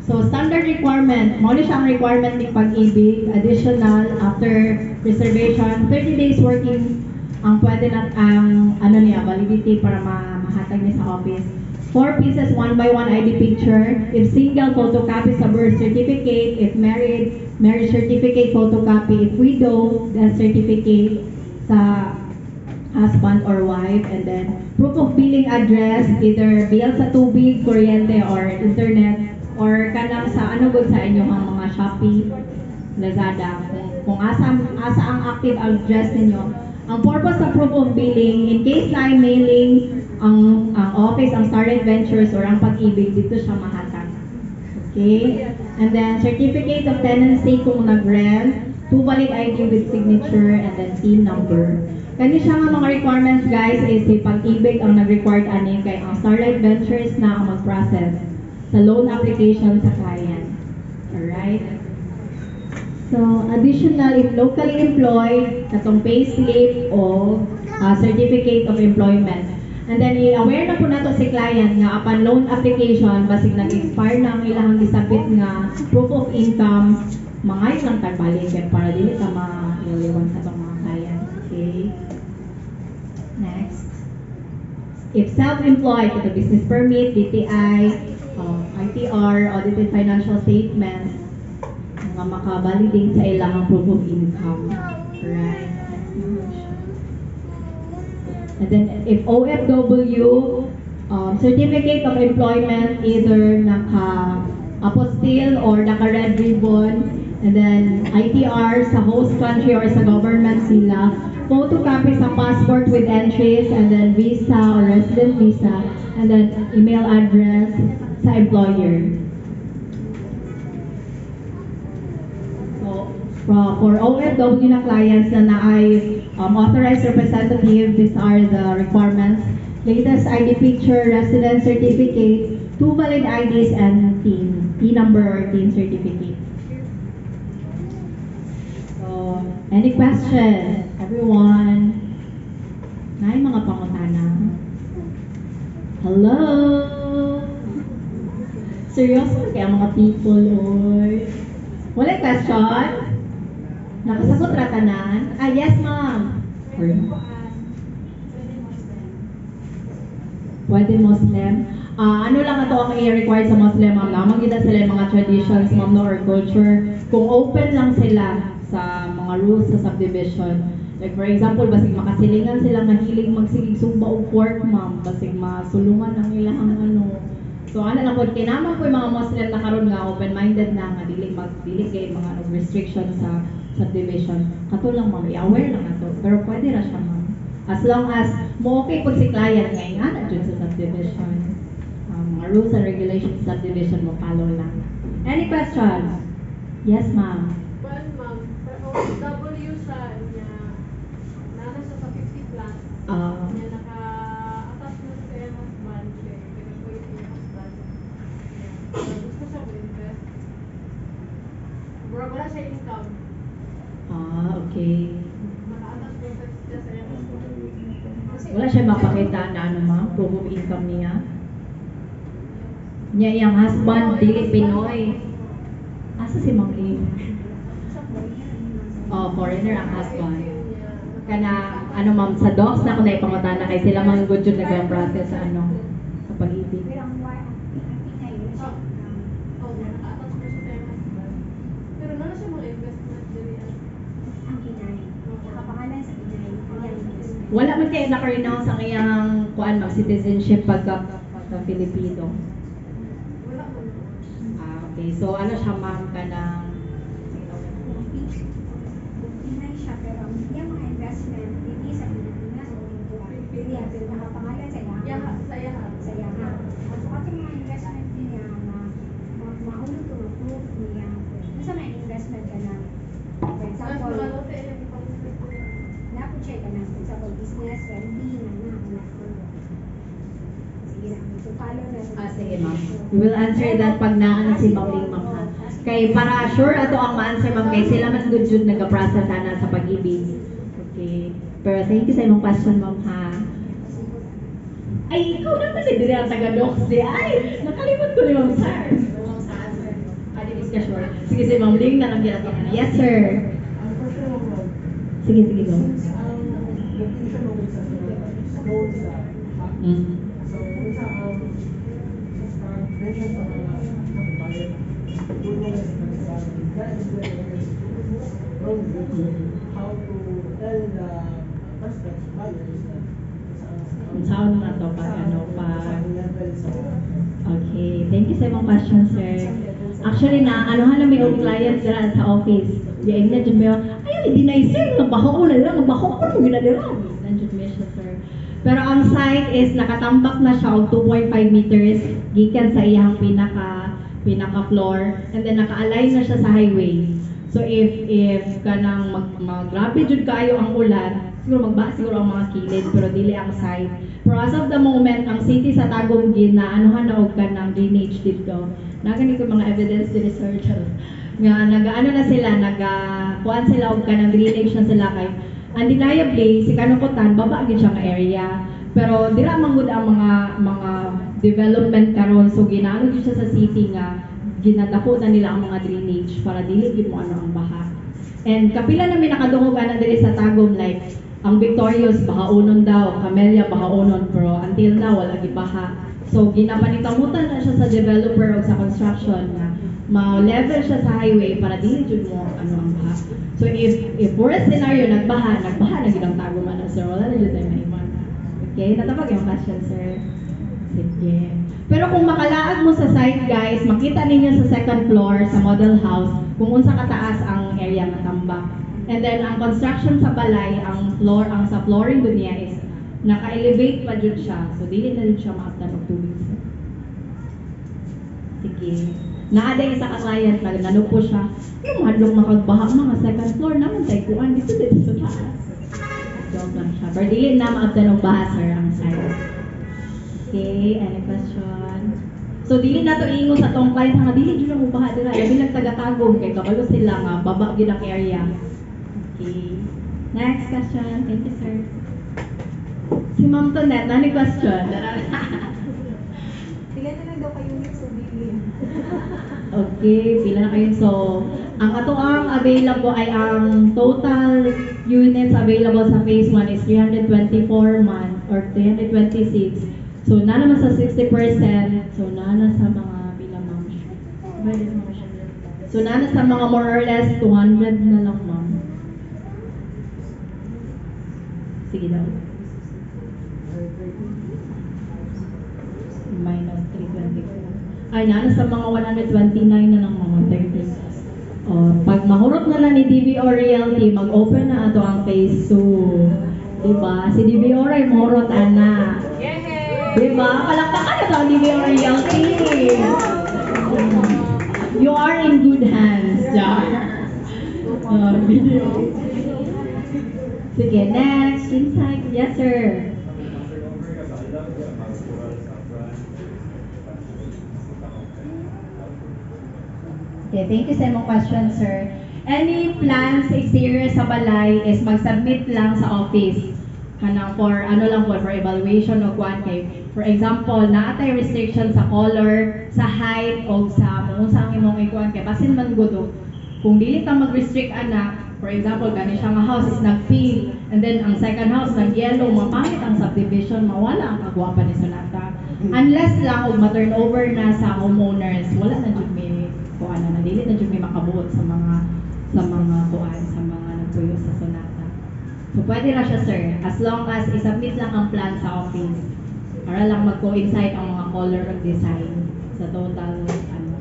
So, standard requirement, muna siya ang requirement ng Pag-ibig, additional after reservation, 30 days working ang pwede na ang validity para mahatag niya sa office. 4 pieces, 1x1 ID picture. If single, photocopy sa birth certificate. If married, marriage certificate, photocopy. If widow, death certificate sa husband or wife. And then, proof of billing address, either bill sa tubig, kuryente, or internet, or kanang sa good sa inyong mga Shopee, Lazada. Kung asa ang active address ninyo. Ang purpose sa proof of billing, in case na mailing ang office, ang Starlight Ventures, or ang Pag-ibig, dito siya mahatag. Okay? And then, certificate of tenancy kung nag-rent, 2 valid ID with signature, and then TIN number. Kani siya nga mga requirements, guys, is si Pag-ibig ang nag-required ani kay ang Starlight Ventures na ang mag-process sa loan application sa client. Alright? So, additional, if locally employed, katong payslip o certificate of employment. And then, i-aware na po nato si client nga upon loan application, basig nag-expire na ang ilang gisabit nga proof of income, mga isang tagbalik para dili ka ma-iwan sa itong mga client. Okay? Next. If self-employed, ito business permit, DTI, ITR, audited financial statements, mga makabalidate sa ilang proof of income. Right. And then, if OFW, certificate of employment, either naka-apostille or naka-red ribbon, and then ITR sa host country or sa government sila, photocopy sa passport with entries, and then visa or resident visa, and then email address sa employer. For OFW na clients na naay authorized representative, these are the requirements. Latest ID picture, resident certificate, 2 valid IDs, and TIN number or TIN certificate. So, any questions, everyone? mga pangutana. Hello? Seryoso kaya mga people, oy. Wala question? Nakasagot ra tanan? Ah, yes, ma'am. Pwede Muslim. Ano lang ito ang i-require sa Muslim, ma'am? Lamang kita sila yung mga traditions, ma'am, no, or culture. Kung open lang sila sa mga rules sa subdivision. Like for example, basig makasilingan sila mahilig magsigig sumba o pork, ma'am. Basig masulungan ang ilang ano. So ano lang po, kinamang po yung mga Muslim na karon nga open-minded na nga dili kay mga restrictions sa subdivision. Kato lang, ma'am, i-aware lang ato. Pero pwede ra siya, ma'am. As long as mo okay pag si client nga ingana dyan sa subdivision. Mga rules and regulations sa subdivision mo follow lang. Any questions? Yes, ma'am. Well, ma'am, for OFW sa niya, nana siya sa 50 plus, niya naka-attach na sa kanyang husband, kaya po yung kanyang husband. Gusto siya mag-invest. Wala siya income. Okay. Naka-attach na siya sa kanyang husband. Wala siya mapakita na ano, ma'am, proof of income niya. Niya yung husband, dili Pinoy. Asa si Ma'am Lee? Oh, foreigner ang husband. Kana, ano ma'am, sa docs na ako na ipangutana kay sila mga good yun nag-process sa ano, sa pag-ibig. Oh, naka-attach na siya sa kanyang husband. Pero nana siya mga investment dili. Wala man kayo nakarinaw sa kanyang kuan mag citizenship pagka Filipino. Wala mo. Okay, so ano siya ma'am ka ng sige ma'am. We will answer that pag naano si Ma'am Ling, ma'am ha. Kay para sure ato ang ma-answer ma'am kay sila man good jud nag-process ana sa pag-ibig. Okay. Pero thank you sa imong question ma'am ha. Ay, ikaw naman si dire ang taga-docs di. Ay, nakalimot ko ni Ma'am Sir. Ma'am Sir. Adi is ka sure. Sige si Ma'am Ling na lang gyud ato. Yes sir. Sige go. How to tell the prospects buyers that Sound na to pag ano pa. Okay, thank you sa imong question sir. Actually na anuhan na may old clients dira sa office. Di ay na jud mo. Ay di na sir, nabaho na dira, nabaho ko mo dira. Nanjud mi siya sir. Pero ang site is nakatambak na siya og 2.5 meters gikan sa iyang pinaka floor and then naka-align na siya sa highway. So if kanang mag-grabe jud kayo ang ulan, siguro siguro ang mga kilid pero dili ang site. Pero as of the moment, ang city sa Tagum ginaanuhan na og kanang drainage dito. Nagani ko mga evidence din researcher. Nga nagaano na sila, kuan sila og kanang drainage na sila kay undeniably si Kanukutan baba gyud siya nga area. Pero dira man gud ang mga development karon so ginaano gyud siya sa city nga ginadako na nila ang mga drainage para dili gyud mo ano ang baha. And kapila na may nakadungog ana diri sa Tagum like ang Victorious bahaonon daw, Camellia bahaonon pero until now wala gyud baha. So ginapanitamutan na siya sa developer o sa construction na ma-level siya sa highway para dili jud mo ano ang baha. So if worst scenario nagbaha na gyud ang Tagum ana sir, wala na jud tayo maiman. Okay, natapag yung question sir. Sige. Pero kung makalaag mo sa site guys, makita ninyo sa second floor sa model house kung unsa kataas ang area nga tambak. And then ang construction sa balay, ang sa flooring dun niya is naka-elevate pa jud siya. So dili na din siya maabtan og tubig. Sige. Naada isa ka client na nanupo siya. Yung hadlok makagbaha mga second floor naman tay kuan dito sa taas. Joke lang siya. Pero dili na maabtan og baha sir ang site. Okay, any question? So dili na to ingon sa tong client nga dili jud mo baha dira. Labi lang taga-Tagum kay kabalo sila nga baba gyud ang area. Okay. Next question. Thank you, sir. Si Ma'am Tonette, nani question? Pila na lang daw kayo unit sa bilin. Okay, pila na kayo. So, ang atoang available ay ang total units available sa phase 1 is 324 month or 326. So, na naman sa 60%. So, na sa mga pila ma'am. So, na sa mga more or less 200 na lang ma'am. Sige daw. Minus 324. Ay, na sa mga 129 na lang mga 30. Pag mahurot na lang ni DBO Realty, mag-open na ato ang phase 2. Diba? Si DBO ay mahurot ana. Diba? Palakpakan na to ang DBO Realty. You are in good hands, Jar. Video. Sige, next. Inside. Yes, sir. Okay, thank you sa imong question, sir. Any plans sa exterior sa balay is mag-submit lang sa office. Kanang for, ano lang po, for evaluation o kuan kay. For example, naatay restriction sa color, sa height, o sa kung saan imong ikuan kay. Basin man gudo. Kung dili ka mag-restrict anak, for example, gani siya nga house is nag-pink, and then ang second house nag-yellow, mapangit ang subdivision, mawala ang kagwapa ni Sonata. Unless lang, og ma-turnover na sa homeowners, wala na jud may kuan na dili na jud may makabuot sa mga kuan sa mga nagpuyo sa Sonata. So pwede na siya, sir, as long as isubmit lang ang plan sa office para lang mag-coincide ang mga color of design sa total ano.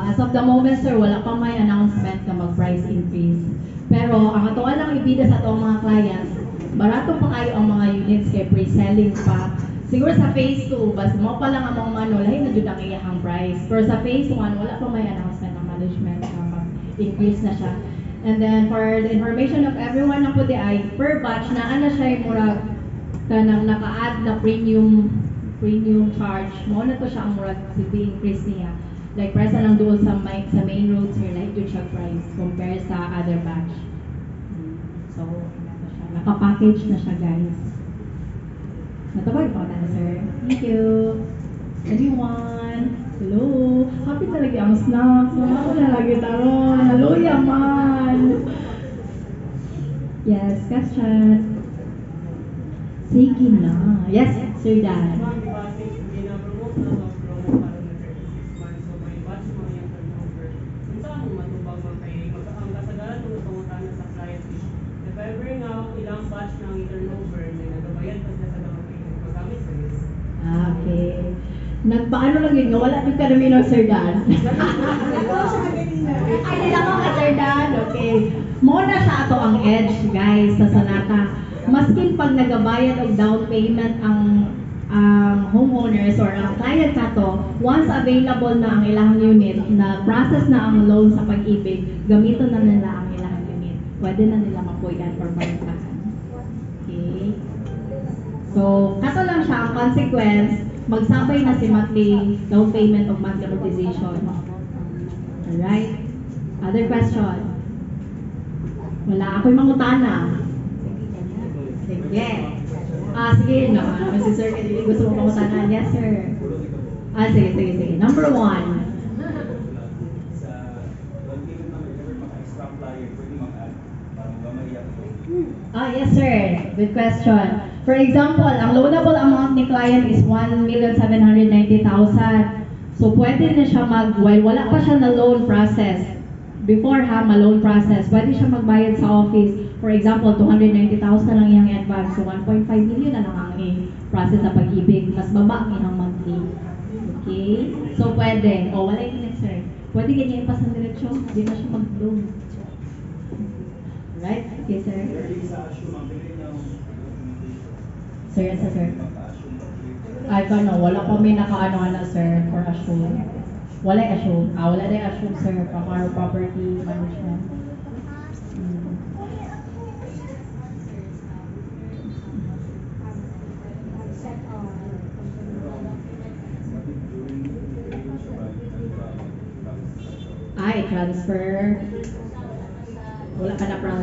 As of the moment, sir, wala pa may announcement na mag-price increase. Pero ang atoan lang ibida sa atong mga clients, barato pa kayo ang mga units kay pre-selling pa. Siguro sa phase 2, basta mo pa lang ang mga mano, lahi na jud ang iyang price. Pero sa phase 1, wala pa may announcement ng management na mag-increase na siya. And then for the information of everyone na po di ay, per batch na ana siya yung murag kanang naka-add na premium charge. Mo na to siya ang murag increase niya. Like price na lang doon sa main roads here, like jud siya price compare sa other batch. So, naka-package na siya, guys. Natabag pa na, sir. Thank you. Anyone? Hello? Happy talaga ang snacks. Ako na lagi taron. Hello, yaman. Yes, question. Sige na. Yes, Sir Dan. Okay. Nagpaano lang yun nga, wala din ka namin ng Sir Dan. Ay, nila ko ka Sir Dan. Okay. Muna siya ato ang edge, guys, sa Sonata. Maskin pag nagabayad og down payment ang homeowners or ang client nato, once available na ang ilang unit, na process na ang loan sa Pag-ibig, gamiton na nila ang ilang unit. Pwede na nila mapuyan or pagkakan. Okay. So, kato lang siya ang consequence, magsabay na si monthly down payment of monthly amortization. Alright? Other question? Wala ako'y mangutana. Sige. Sige, no. Si Sir, gusto mo mangutana? Yes, sir. Sige. Number 1. Yes, sir. Good question. For example, ang loanable amount ni client is 1,790,000. So, pwede na siya while wala pa siya na loan process, before ma-loan process, pwede siya magbayad sa office. For example, 290,000 lang iyang advance. So, 1.5 million na lang ang process sa Pag-ibig. Mas baba ang iyang monthly. Okay? So, pwede. Wala yung next, sir. Pwede ganyan yung pasan diretsyo. Hindi na siya mag-loan. Right? Okay, sir. Sir, sir. Ay, wala pa may nakaano na, sir, for assume. Wala assume. Wala din assume, sir, from our property management. Transfer. Wala ka na proud.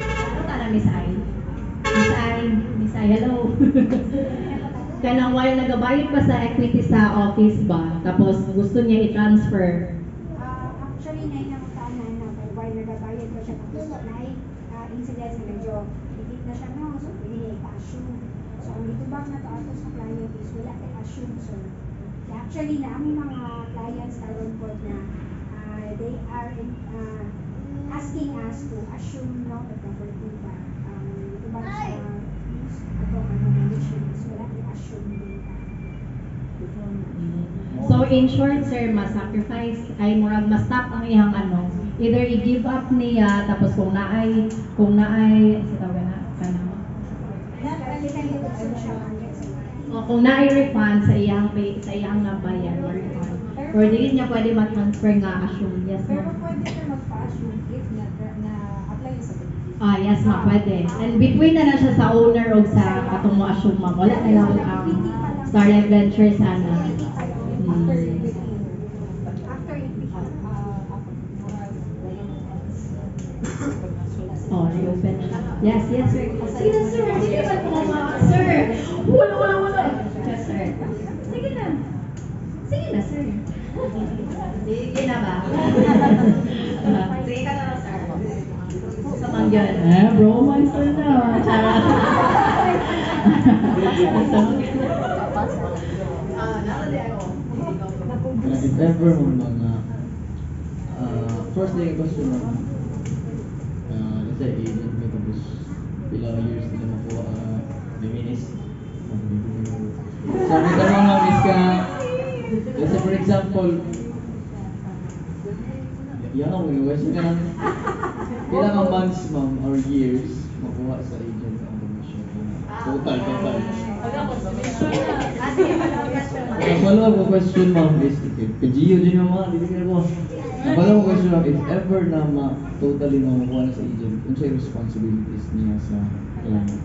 Ano ka na, Miss Ai? Miss Ai, hello. Kanang while nagabayad pa sa equity sa office ba, tapos gusto niya i-transfer. Actually, na yung tanan na while nagabayad ko siya tapos na incident na medyo higit na siya no, so pwede niya i-assume. So, ang ditubag na to ato sa client is wala kay assume. So, actually, na aming mga clients karon po na they are asking us to assume no the property ba. Ditubag sa ato ang management is wala kay assume din ka. So in short sir, ma-sacrifice ay murag ma-stop ang iyang ano. Either i-give up niya tapos kung naay sa tawag na kanang o kung naay refund sa iyang nabayan or refund. Or dili niya pwede ma-transfer nga assume. Yes Pero ma'am. pwede ka magpa-assume if na-apply sa Ah, yes ma'am, pwede. And between na siya sa owner o sa katong mo assume ma'am. Wala na lang ang Starlight Ventures sana. after it Oh, reopen siya. Yes, sir. Sige na, sir. Sige na po, sir. Wala. Yes, sir. Sige na. Sige na, sir. Sige na ba? Sige ka na, sir. Sa mangyan. Bro, my sir na. Charot. If ever mo mga first day question mo let's say agent mo tapos pila years na makuha reminis so may tanong nga miss ka let's say for example yan ako yung question ka namin pila ka months ma'am or years makuha sa agent ang commission total ang follow-up ko question ma'am is Gio din yung mga, hindi ka po. Ang follow-up ko question ma'am, if ever na totally na makuha na sa agent, kung siya yung responsibilities niya sa client?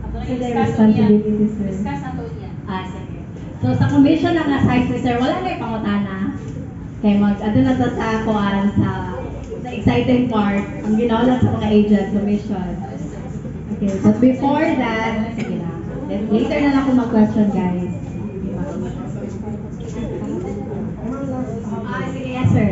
So, the responsibilities, sir. Sige. So, sa commission lang na size, sir, wala na yung pangutana. Kaya ato na to sa kuwaran sa exciting part, ang ginawa lang sa mga agent, commission. Okay, but before that, sige na. Later na lang ako mag-question, guys. Sige, yes, sir.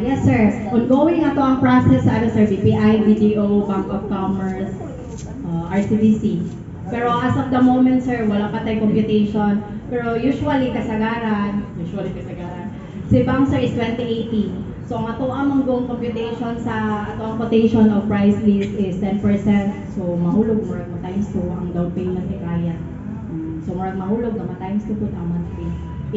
Yes, sir. Ongoing ato ang process sa sir, BPI, BDO, Bank of Commerce, RCBC. Pero as of the moment, sir, wala pa tayong computation. Pero usually kasagaran, si Bank, sir, is 2018. So, ang ato ang computation sa ato ang quotation of price list is 10%. So, mahulog mo times 2 ang down payment ni client. So, mahulog na times 2 po ang monthly.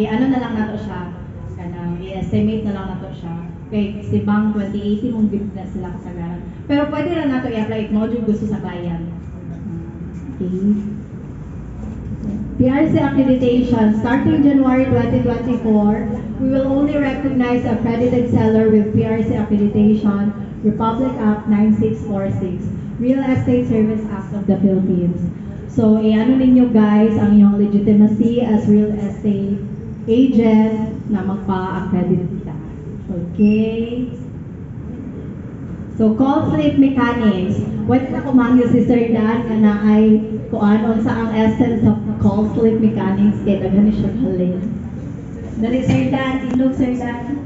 Ano na lang nato siya, kanang i-estimate na lang nato siya. Kay si Bank 2018 mong na sila kasagaran. Pero pwede lang nato i-apply if mo gusto sa client. Okay. PRC accreditation. Starting January 2024, we will only recognize accredited seller with PRC accreditation, Republic Act 9646, Real Estate Service Act of the Philippines. So, ano ninyo guys ang inyong legitimacy as real estate agent na magpa-accredita. Okay? So, call slip mechanics. What na kumangyo si Sir Dan na ay kuanon sa ang essence of call slip mechanics kaya daghan siya halin. Dali Sir Dan, ilog Sir Dan.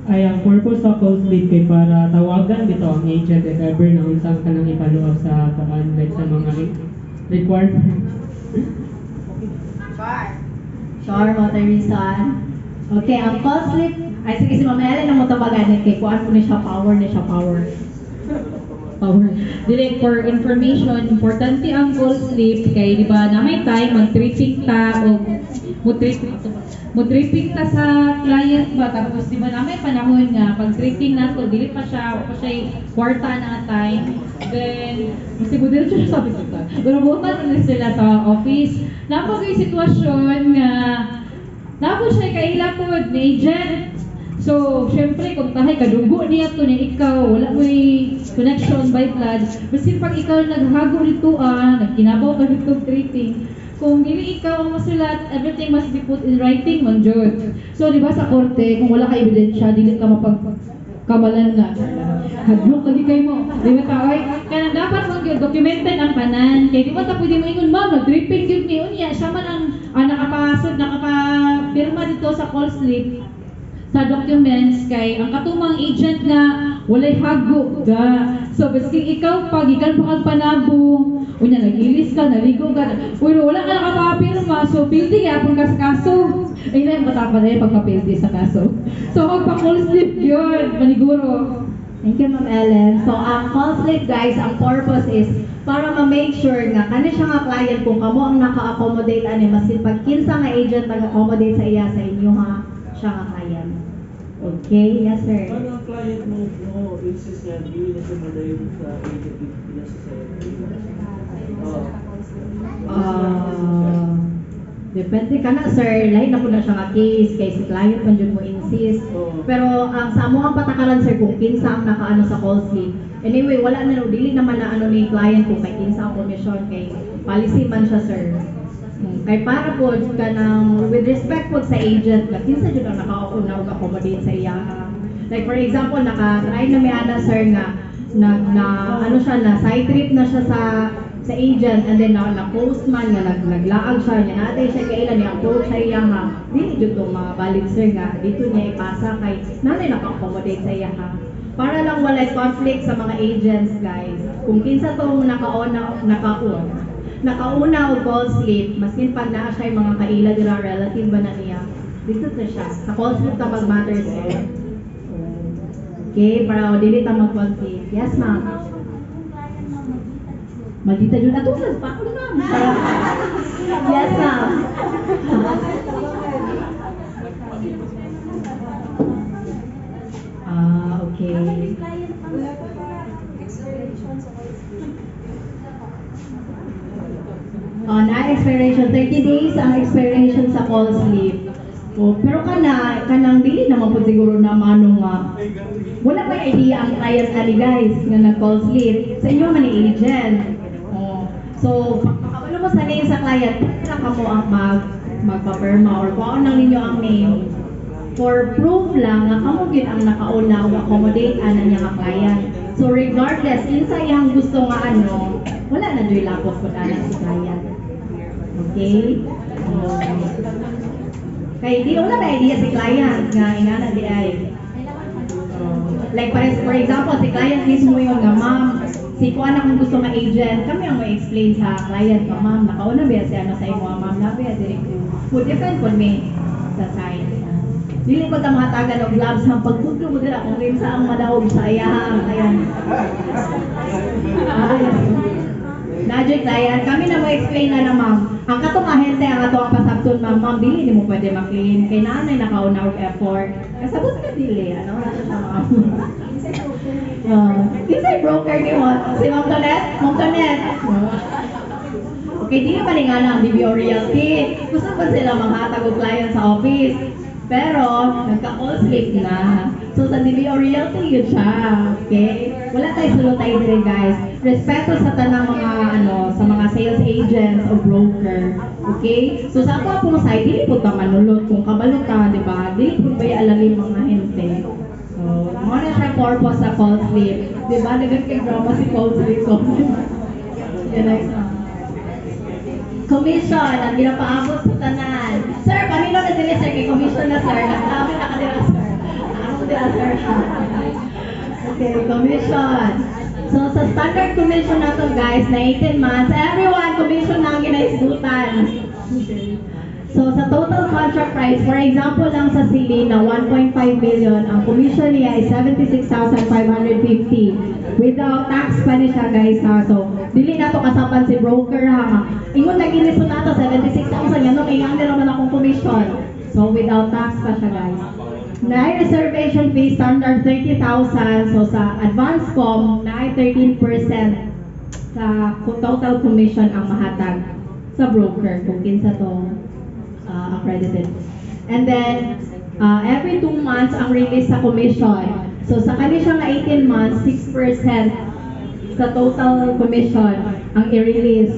Ay, ang purpose sa call slip kay para tawagan dito ang agent if ever na unsang ka nang ipalo up sa like sa mga requirements. Sure, Mother Rizal. Okay, ang call slip, ay sige si Mama Ellen ang matabagan kay kuan po ni siya power. Dili for information, importante ang call slip kay di ba na may time mag-tripping ta o mo-tripping ta sa client ba tapos di ba na may panahon nga pag tripping nato dili pa siya kwarta na time then siguro siya sabi ko ta pero butan na sila sa office napag sitwasyon nga Napos siya kaila po ni agent. So, syempre, kung tahay kadugo niya to ni ikaw, wala mo'y connection by blood. Basta pag ikaw naghago nito, nagkinabaw ka nito treating, kung dili ikaw ang masulat, everything must be put in writing, man jud. So, di ba sa korte, kung wala ka ebidensya, dili ka mapagkamalan nga. Hadlok lagi kayo mo. Di ba tawag? Kaya dapat mong documented ang tanan. Kaya di ba ta pwede mo ingon, ma'am, nag-tripping yun ni Unya. Siya man ang nakapirma dito sa call slip sa documents kay ang katumang agent nga walay hago da. So basking ikaw pag ikan pa kang panabo, unya nagilis ka, naligo ka, pero wala ka nakapapirma, so pildi kaya pang kaso. Ay na yung matapa na yung pagpapildi sa kaso. So magpa-call slip yun, maniguro. Thank you, Ma'am Ellen. So, ang call slip, guys, ang purpose is para ma-make sure nga kani siya nga client kung kamo ang naka-accommodate ani masin pag kinsa nga agent nag-accommodate sa iya sa inyo ha, siya nga client. Okay, yes sir. Ano ang client mo insist na hindi na siya madayon sa agent na sa Depende ka na sir, lain na po na siya nga case, kay si client man dyan mo insist. Pero ang sa among patakaran sir kung kinsa ang nakaano sa call slip. Anyway, wala na dili naman na ano ni client kung kay kinsa ang commission kay policy man siya sir. Kay para po ka nang with respect po sa agent, na kinsa jud ang nakauna og accommodate sa iya. Like for example, naka-try na may ana sir nga ano siya na side trip na siya sa agent and then na postman nga naglaag siya niya natay siya kailan niya approach sa iya ha dili jud to mabalik sir nga dito niya ipasa kay nanay naka-accommodate sa iya ha para lang walay conflict sa mga agents guys kung kinsa tong nakauna og call slip maskin pag naa siya mga kaila dira relative ba na niya dito to siya sa call slip ta mag-matter sir. Okay, para dili ta mag-conflict. Yes ma'am. Magita dyan. Atulad pa ako ma'am. Yes, ma'am. Okay. Na-expiration. 30 days ang expiration sa call slip. Pero kanang dili naman po siguro na manong wala pa idea ang client ali guys nga nag-call slip. Sa inyo man ni agent. So, ano mo sa name sa client, kailangan ka mo ang magpa-perma or kung ano ninyo ang name. For proof lang, nga kamo gid ang nakauna o accommodate ana niya nga client. So, regardless, insa iyang gusto nga ano, wala na doy lapos pag ana si client. Okay? Kaya di wala na idea si client nga inana di ay. Like for example, si client mismo yung nga ma'am, si kuan akong gusto nga agent, kami ang ma-explain sa client nga ma'am, nakauna ba si ano sa imo ma'am, nabi direct po different po me sa side. Dili ko ta mahatagan og gloves ang pagpudlo mo dira kung kinsa ang madawog sa iya ayan. Najay client, kami na mo-explain na ma'am. Ang katong ahente ang ato ang pasabton ma'am, dili nimo pwede ma-claim kay nanay nakauna og effort. Kasabot ka dili, ano na siya ma'am. Inside broker ni mo, si Ma'am Tonet? Ma'am Tonet? Okay, di na palingala ang DBO Realty. Gusto pa sila manghatag og client sa office. Pero, nagka-call slip na. So, sa DBO Realty yun siya. Okay? Wala tayo sulutay din guys. Respeto sa tanang mga, sa mga sales agents o broker. Okay? So, sa ako pong side, dili po ta manulot. Kung kabalo ka, di ba? Dili po ba alalim mga hente. So, mga na siya purpose sa call slip. Diba? Nagkakay drama si call slip ko. Commission, ang ginapaabot sa tanan. Sir, kanino na sila sir? Kay commission na sir. Nakalamin na kanila sir. Ano nila sir? Okay, commission. So, sa standard commission na to guys, na 18 months, everyone, commission na ang ginaisgutan. So, sa total contract price, for example lang sa Sili na 1.5 million, ang commission niya ay 76,550. Without tax pa niya guys ha. So, dili na to kasapan si broker ha. Ingon na giniso na to, 76,000. Yan nung ingang nila man akong commission. So, without tax pa siya guys. Na reservation fee, standard 30,000. So, sa advance com, na 13% sa total commission ang mahatag sa broker kung kinsa to accredited. And then, every 2 months ang release sa commission. So sa kanya siyang 18 months, 6% sa total commission ang i-release.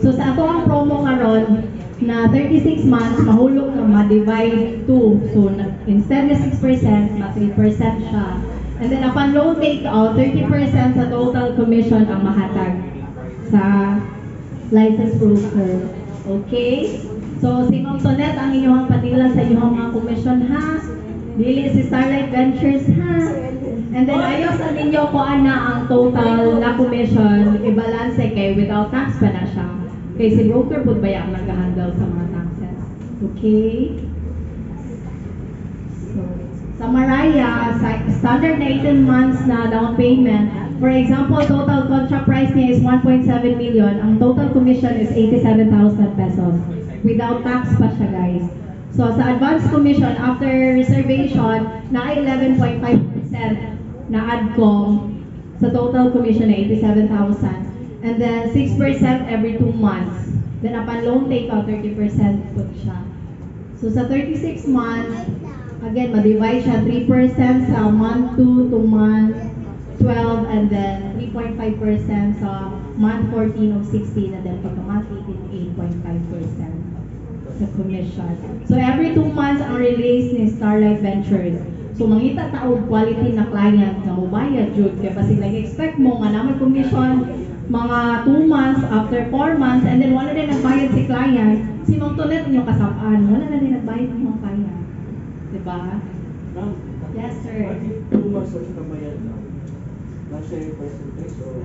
So sa ato ang promo karon na 36 months, mahulog na ma-divide 2. So instead na 6%, ma 3% siya. And then upon loan take-out, 30% sa total commission ang mahatag sa license broker. Okay? So si Ma'am Tonet ang inyong patila sa inyong mga commission ha. Dili si Starlight Ventures ha. And then ayaw sa ninyo ko ana ang total na commission i-balance kay without tax pa na siya. Kay si broker po ba yung nag-handle sa mga taxes. Okay? So, sa Maraya, sa standard na 18 months na down payment, for example, total contract price niya is 1.7 million. Ang total commission is 87,000 pesos. Without tax pa siya, guys. So, sa advance commission, after reservation, na 11.5% na ADCOM sa total commission na 87,000. And then 6% every 2 months. Then upon loan take-out, 30% po siya. So sa 36 months, again, ma-divide siya 3% sa month 2 to month 12, and then 3.5% sa month 14 of 16, and then pagka month 18, 8.5% sa commission. So every 2 months ang release ni Starlight Ventures. So mangita taod quality na client nga mobayad jud kay basig nag-expect mo nga naman commission mga 2 months after 4 months, and then wala din nagbayad si client. Si Ma'am Tonet niyo kasapaan, wala na din nagbayad ng mga client. Diba? Yes, sir. 2 months na siya bayad na. Nasa yung percentage o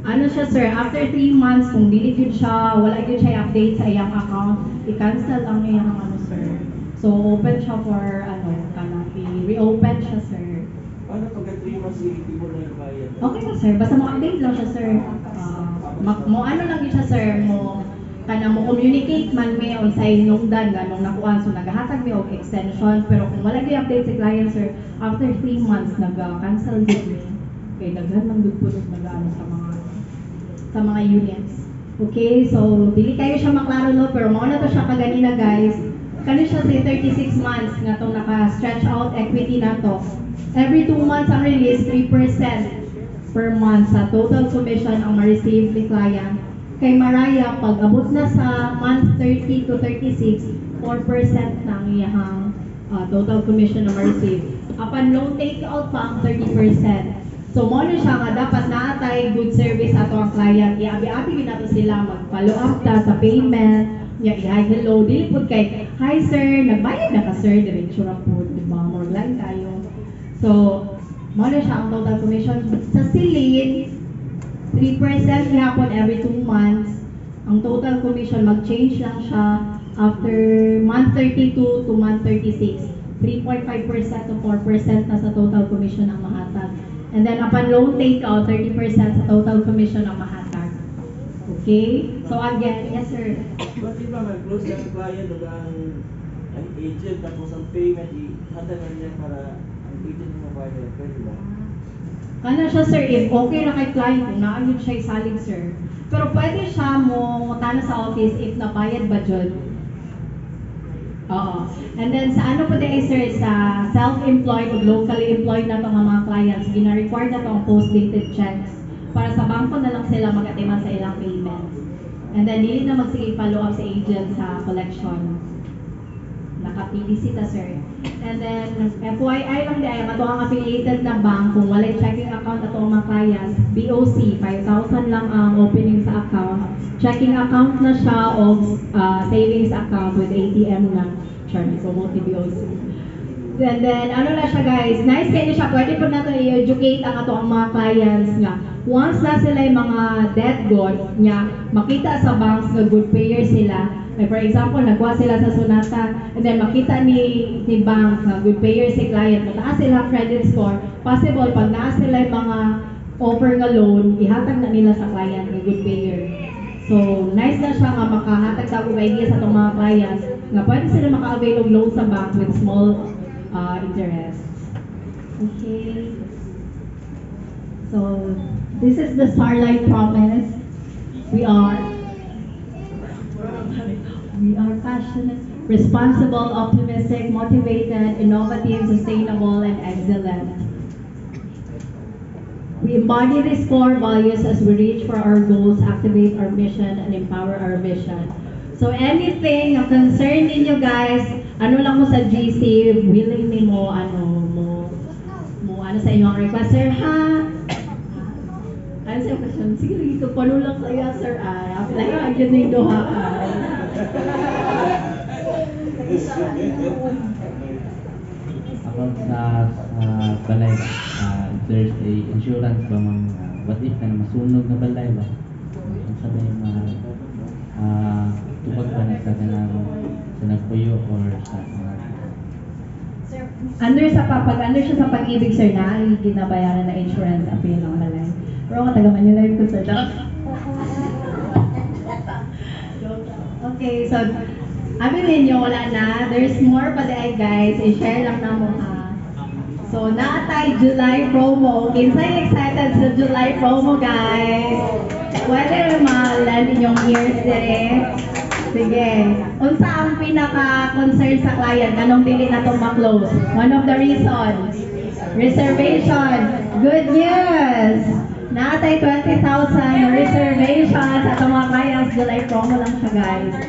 ano siya, sir, after 3 months, kung dili yun siya, wala yun siya update sa iyang account, i-cancel ang iyang ano, sir. So, open siya for, i-reopen siya, sir. Paano pag 3 months hindi mo na yung bayad? Okay na, sir. Basta mo-update lang siya, sir. Mo ano lang yun siya, sir, mo communicate man may on sa inungdan ganong nakuha. So, naghahatag may og extension. Pero kung wala yung update si client, sir, after 3 months, nag-cancel din me. Okay, daghan lang dugpunod nag-ano sa mga units. Okay, so dili kayo siya maklaro no, pero mao na to siya kaganina, guys. Kani siya sa 36 months nga tong naka-stretch out equity na to. Every 2 months ang release, 3% per month sa total commission ang ma-receive ni client. Kay Maraya, pag abot na sa month 30 to 36, 4% na ang iyahang total commission na ma-receive. Upon loan take-out pa ang 30%. So, mo na siya nga dapat naatay good service ato ang client. Iabi-abi nato sila mag-follow up ta sa payment. I-hi hello, dili po kay, hi sir, nagbayad na ka sir, diretso na po, diba, more lang tayo. So, mo na siya ang total commission. Sa Celine, 3% gihapon every 2 months. Ang total commission, mag-change lang siya after month 32 to month 36. 3.5% to 4% na sa total commission ang mahatag. And then upon loan take-out, 30% sa total commission ang mahatag. Okay? So again, yes sir. But di ba mag-close ka ng client o ang agent tapos ang payment ihatag na niya para ang agent mo bayad. Pwede ba? Ano siya sir, if okay na kay client, kung naayod siya isalig sir. Pero pwede siya mo mutana sa office if nabayad ba dyan. Oo. And then sa ano po din sir, sa self-employed o locally employed na itong mga clients, gina-require na itong post-dated checks para sa bangko na lang sila mag-atiman sa ilang payments. And then hindi na magsige follow up sa agent sa collection. Naka-PDC ta sir. And then FYI lang di ay ato ang affiliated na bank kung walay checking account ato ang mga clients, BOC 5,000 lang ang opening sa account. Checking account na siya o savings account with ATM na charge. So multi-BOC. And then ano na siya guys, nice kayo siya. Pwede po natin i-educate ang ato ang mga clients nga. Once na sila yung mga debt goods niya, makita sa banks na good payer sila. Like for example, nagkuha sila sa Sonata, and then makita ni bank na good payer si client, mataas sila credit score, possible pag naas sila yung mga offer nga loan, ihatag na nila sa client na good payer. So, nice na siya nga makahatag sa akong idea sa itong mga clients nga pwede sila maka-avail of loan sa bank with small interest. Okay. So, this is the Starlight Promise. We are passionate, responsible, optimistic, motivated, innovative, sustainable, and excellent. We embody these core values as we reach for our goals, activate our mission, and empower our vision. So anything na concern ninyo guys, ano lang mo sa GC, willing ni mo, ano sa inyong request, sir, ha? Ano sa question? Sige, lagi ko pano lang sa iyo, sir, Lahi, agad na yung doha, Ako sa balay, there's a insurance ba mang what if na masunog na balay ba? Ang sabi tupag pa na sa nagpuyo or sa under siya sa pag-ibig, sir, na ginabayaran na insurance appeal ng balay. Pero ako taga Manila ko, sir. Okay, so amin ninyo, wala na. There's more pa dahil guys. I-share lang na mo ha. So, naatay July promo. Kinsay excited sa July promo, guys? Pwede ma-land inyong ears dire. Sige. Unsa ang pinaka-concern sa client? Anong dili na itong ma-close? One of the reasons. Reservation. Good news! Naatay 20,000 reservation sa itong mga clients. July promo lang siya, guys.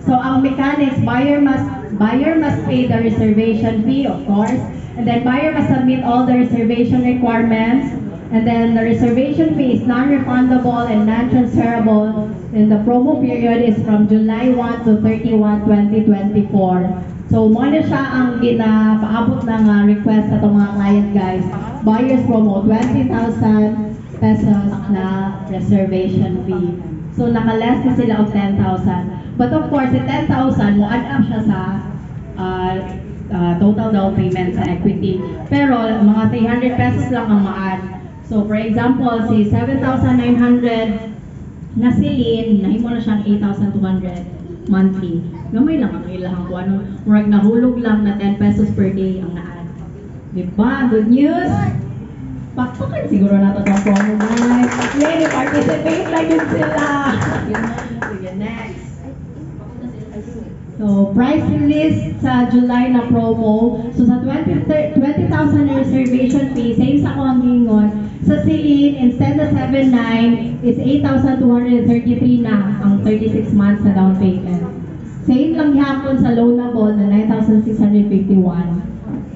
So, ang mechanics, buyer must pay the reservation fee, of course. And then buyer must submit all the reservation requirements. And then the reservation fee is non-refundable and non-transferable. And the promo period is from July 1 to 31, 2024. So, muna siya ang ginapaabot ng request sa itong mga client, guys. Buyer's promo, 20,000 pesos na reservation fee. So, naka-less na sila of 10,000. But of course, the 10,000 mo add up siya sa total down payment sa equity. Pero mga 300 pesos lang ang ma-add. So for example, si 7,900 na silin, nahimo na siyang 8,200 monthly. Gamay lang ang ilang kung ano, murag nahulog lang na 10 pesos per day ang na-add. Diba? Good news? Pakpakan siguro nato sa promo, guys. Yay, participate lang yun sila. Sige, next. So, price release sa July na promo. So, sa 20,000 reservation fee, same sa ko ang gingon. Sa Celine, instead of 7,900, is 8,233 na ang 36 months na down payment. Same lang hapon sa loanable na 9,651.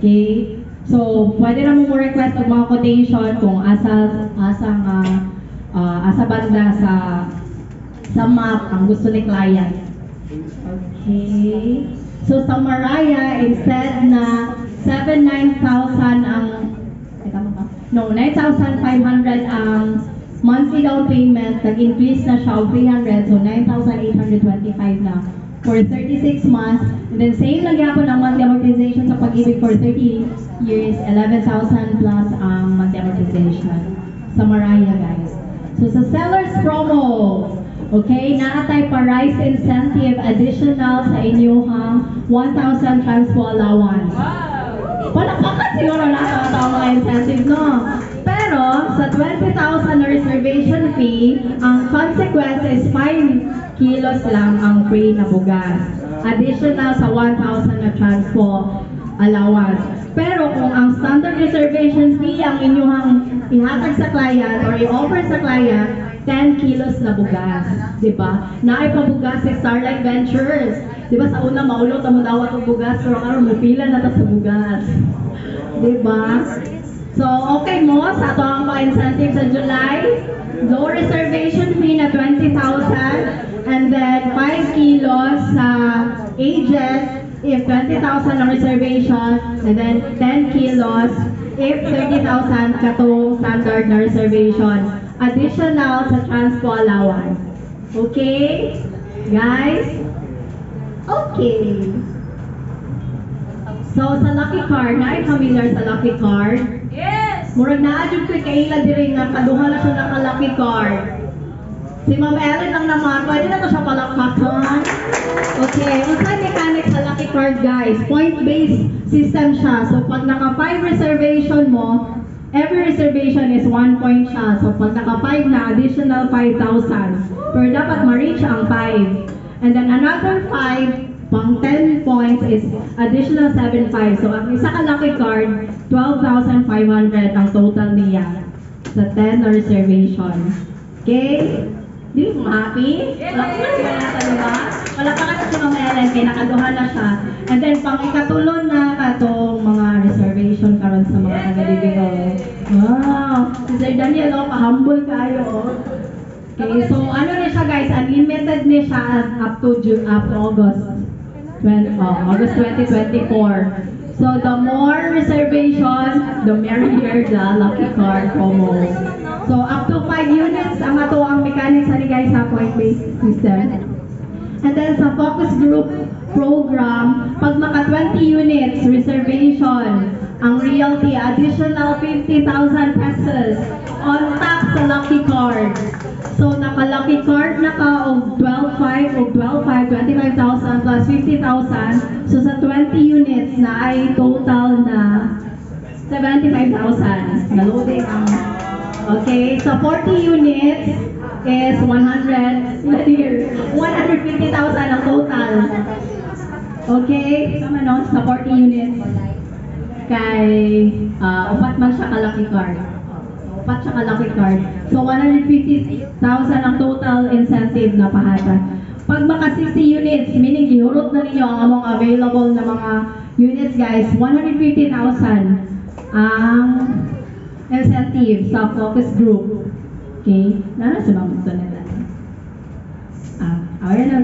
Okay? So, pwede na mo request ng mga quotation kung asa banda sa map ang gusto ni client. Okay. So, sa Mariah, instead na 7,900 ang 9,500 ang monthly down payment, nag-increase na siya of 300, so 9,825 na for 36 months. And then same lang yapon ang monthly amortization sa pag-ibig for 30 years, 11,000 plus ang monthly amortization sa Mariah, guys. So sa seller's promo, okay, naatay pa rice incentive additional sa inyong 1,000 transpo allowance. Palakpakan siguro natin ang mga incentive, no? Pero sa 20,000 na reservation fee, ang consequence is 5 kilos lang ang free na bugas. Additional sa 1,000 na transpo allowance. Pero kung ang standard reservation fee ang inyong ihatag sa client or i-offer sa client, 10 kilos na bugas, di ba? Naipabugas si Starlight Ventures. Di ba sa una maulot ang dawat ng bugas, pero karon mapila na ta sa bugas. Di ba? So, okay mo sa ito ang mga incentive sa July. Low reservation fee na 20,000 and then 5 kilos sa agent if 20,000 ang reservation and then 10 kilos if 30,000 katong standard na reservation. Additional sa transpo allowance. Okay? Guys? Okay. So, sa Lucky Card, na familiar sa Lucky Card? Yes! Murag na-adjust ko kaila diri nga kaduha na siya naka-Lucky Card. Si Ma'am Ellen lang naman, pwede na to siya palakpakan. Okay, unsay mechanics sa Lucky Card, guys? Point-based system siya. So, pag naka-5 reservation mo, every reservation is 1 point siya. So, pag naka-5 na, additional 5,000. Pero dapat ma-reach ang 5. And then another 5 Pang 10 points is additional 7.5. So ang isa ka lucky card, 12,500 ang total niya sa 10 na reservation. Okay? Di mo happy? Wala pa diba? Wala pa kasi si Mama Ellen, kaya nakaduha na siya. And then pang ikatulon na katong mga reservation karon sa mga taga-DBO. Wow! Si Sir Daniel, pa-humble kayo. Okay, so ano na siya guys, unlimited na siya up to August 2024. So the more reservation, the merrier the lucky card promo. So up to 5 units ang ato ang mechanics ani guys sa point-based system. And then sa focus group program, pag maka 20 units reservation, ang realty additional 50,000 pesos on top sa lucky card. So naka-lucky card na ka of 12,500 o 25,000 plus 50,000. So sa 20 units na ay total na 75,000 na loading ang. Okay, so 40 units is 150,000 ang total. Okay, tama no, sa 40 units kay upat man siya ka lucky card. Upat siya ka lucky card. So 150,000 ang total incentive na pahatag. Pag maka 60 units, meaning ihurot na ninyo ang among available na mga units guys, 150,000 ang incentive sa focus group. Okay? Nara sa mga ito nila. Aware na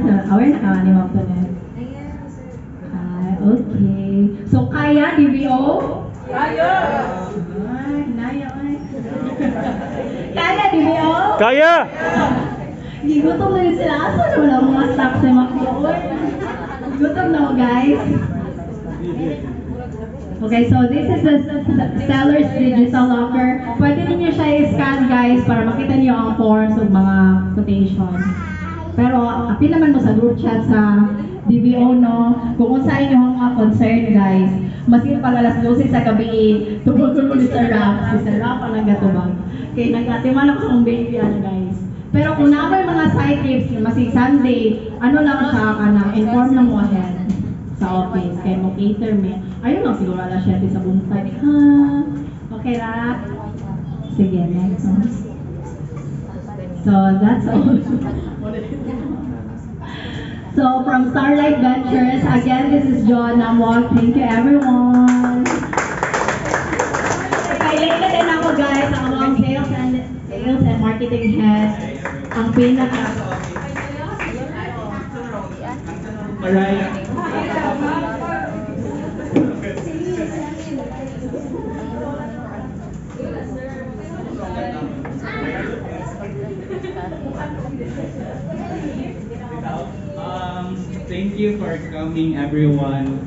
ka ni mga ito nila. Okay. So, kaya, DBO? Kaya! Kaya, DBO? Kaya! Gigutom na yun sila. Asa na wala mga staff sa mga floor? Gutom na mo, guys. Okay, so this is the seller's digital locker. Pwede niyo siya i-scan, guys, para makita niyo ang forms of mga quotation. Pero, apil naman mo sa group chat sa DBO, no? Kung sa inyo ang mga concern, guys, masin pag alas 12 sa gabi, tubog-tubog ni Sir Rap. Si Sir Rap ang nagkatubag. Okay, nagkatiman ako sa baby, guys. Pero kung na may mga side trips, masig Sunday, ano lang siya ka na, inform lang mo ahead sa office. Kaya mo cater me. Ayun lang siguro na siya sa buntag. Ha? Okay, Rap? Sige, next one. So, that's all. So, from Starlight Ventures, again, this is John Namwag. Thank you, everyone. Kailangan din ako, guys, ang mga sales and marketing head. Ang pinaka. Mariah. Thank you for coming, everyone.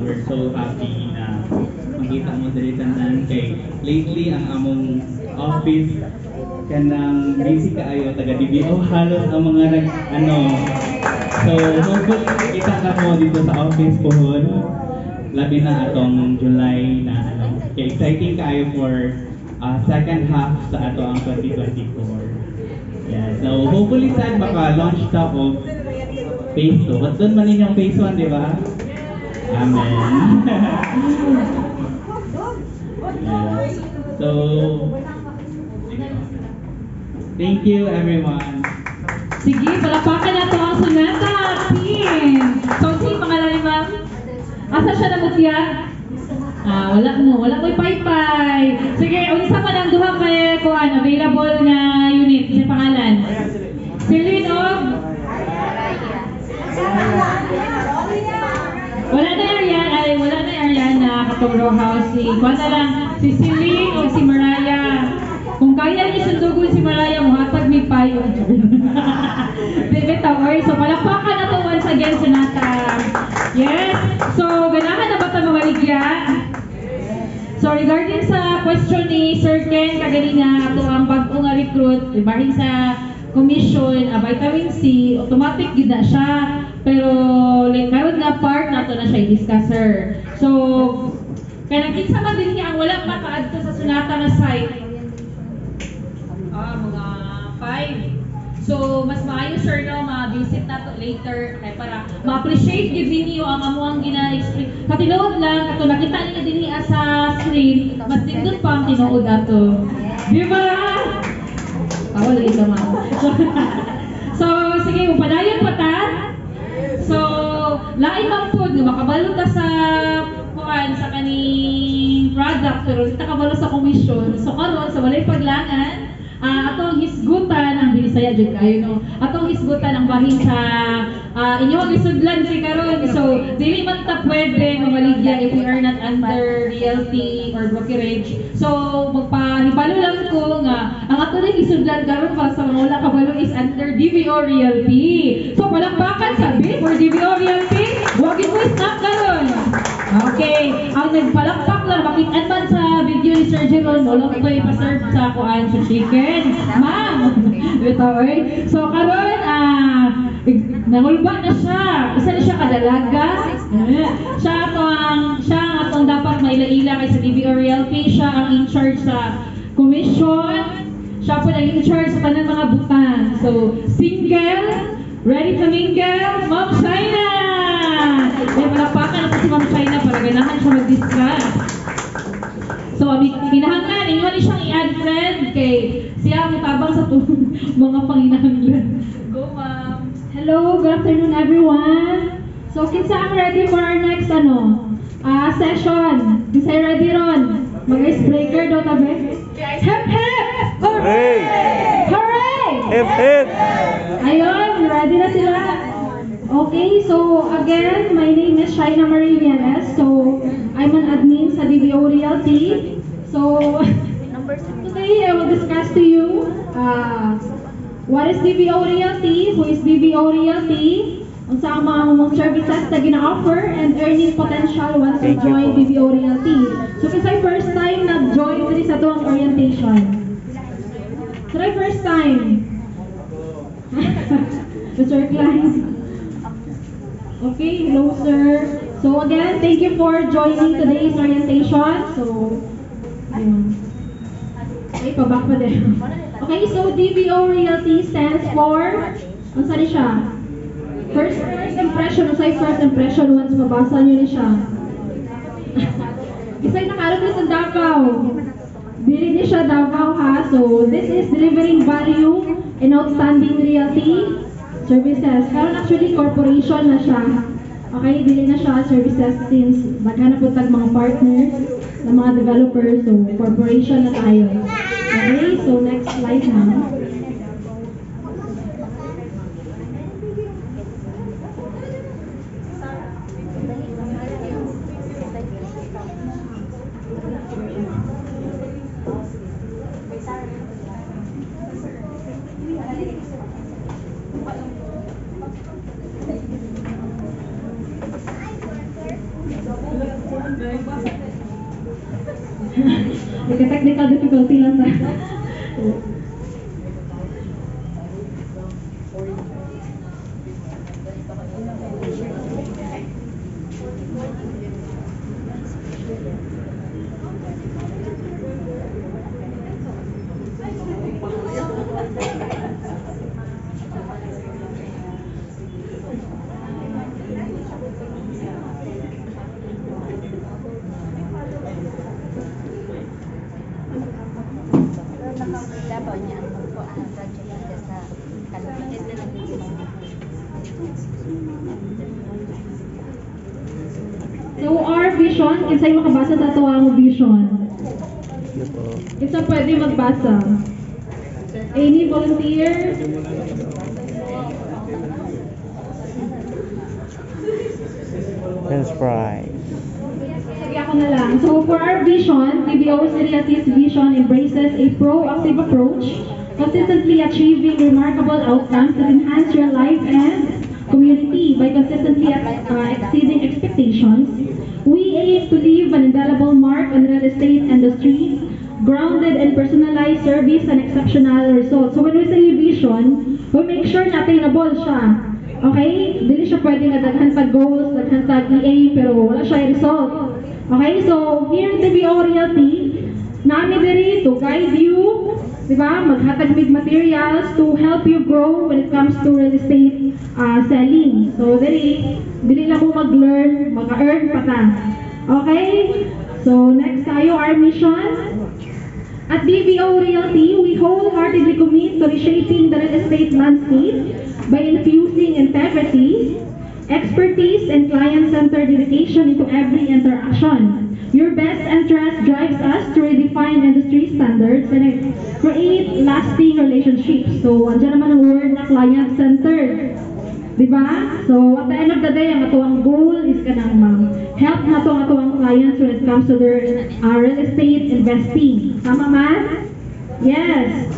We're so happy na makita mo diri tanan kay lately ang among office kanang busy kaayo taga DBO halos ang mga so hopefully kita ka mo dito sa office pohon labi na atong July na kay exciting kaayo for second half sa ato ang 2024. Yeah, so hopefully sad baka launch ta of phase 2. But doon man yung phase 1, di ba? Amen. Yeah. So, thank you everyone. Sige, palapakan na ito ang Sonata team. So, si pangalan ni ma'am? Asa siya namutya? Wala ko'y pay-pay. Sige, unsa pa ng duha kay kuan available na unit sa pangalan. Celine of wala na Ariana katong row house si kuan na lang si Celine o si Mariah. Kung kaya niyo sundugon si Mariah, muhatag mi payo. Bebe Tower. So palakpakan na to once again sa nata. Yes. So ganahan na ba ta mawaligya? So regarding sa question ni Sir Ken kagani nga ato ang bag-o nga recruit bahin sa commission vitamin C automatic gid na siya pero karon nga part nato na siya i-discusser. So kaya kinsa man din niya ang wala pa kaadto sa Sonata na site mga 5. So, mas maayo sir no, ma-visit na to later kay para ma-appreciate gid ninyo ang amuang gina-explain. Katinuod lang kato nakita ninyo dinhi sa screen, mas tindot pa ang tinuod ato. Di ba? Awal lagi ka mao. So, sige, upadayon pa ta. So, lain man po nga makabalo ta sa kuan sa kaning product pero kita kabalo sa komisyon. So karon sa walay paglangan, atong hisgutan ang Binisaya jud kayo no. Atong hisgutan ang bahin sa inyong isudlan si karon. So dili man ta pwede mamaligya if we are not under realty or brokerage. So magpahibalo lang ko nga ang ato ring isudlan karon pa sa mga wala kabalo is under DBO Realty. So palakpakan sabi for DBO Realty. Wag mo snap karon. Okay, ang nagpalakpak lang makita man sa video ni Sir Jeron, wala ko ipa-serve sa kuan sa chicken. Ma'am. Ito eh. So karon nangulba na siya. Isa na siya kadalaga. Siya ang atong dapat maila-ila kay sa DBO Realty. Siya ang in charge sa commission. Siya po ang in charge sa tanang mga butang. So single, ready to mingle, Ma'am China. May palakpakan na si Ma'am China para ganahan siya mag-discuss. So, pinahanglan, inyo ni siyang i-add friend kay siya ang tabang sa mga panginahanglan. Go, Ma'am. Hello, good afternoon everyone. So, kinsa ang ready for our next session? Kinsa ready ron? Mag-icebreaker daw tabi? Hep hep! Hooray! Hooray! Hep hep! Ayun, ready na sila. Okay, so again, my name is Shaina Marie Villanes. So, I'm an admin sa DBO Realty. So, today I will discuss to you what is DBO Realty, who is DBO Realty, ang sa mga services na gina-offer, and earning potential once you join DBO Realty. So, kasi first time nag-join dito sa tuwang orientation. So, first time. Mr. Klein. Okay, hello sir. So again, thank you for joining today's orientation. So, ayun. Okay, pabak pa din. Okay, so DBO Realty stands for, ano saan siya? First impression, ano sa'yo first impression once mabasa nyo na siya? Isa'y nakarap sa Davao. Dili niya siya Davao ha. So, this is delivering value and outstanding realty services. Karon actually corporation na siya. Okay, dili na siya services since naghanap po tag mga partners na mga developers. So, corporation na tayo. Okay, so next slide na. Technical difficulty lang sa. So our vision, kinsay makabasa sa ito ang vision? Kinsa pwede magbasa? Any volunteer? French fries. Sige ako na lang. So for our vision, DBO Realty's vision embraces a proactive approach, consistently achieving remarkable outcomes that enhance your life and community by consistently exceeding expectations. We aim to leave an indelible mark on the real estate industry, grounded in personalized service and exceptional results. So when we say vision, we make sure na attainable siya. Okay? Dili siya pwedeng daghan sa goals, daghan sa EA, pero wala siya result. Okay? So here in DBO Realty, namin diri to guide you di ba, maghatag mig materials to help you grow when it comes to real estate selling. So, dili lang mo mag-learn, mag-earn pa ta. Okay? So, next tayo, our mission. At DBO Realty, we wholeheartedly commit to reshaping the real estate landscape by infusing integrity, expertise, and client-centered dedication into every interaction. Your best interest drives us to redefine industry standards and create lasting relationships. So, andyan naman ang word na client-centered. Diba? So, at the end of the day, ang atuang goal is kanang help na to ang atuang clients when it comes to their real estate investing. Tama man? Yes.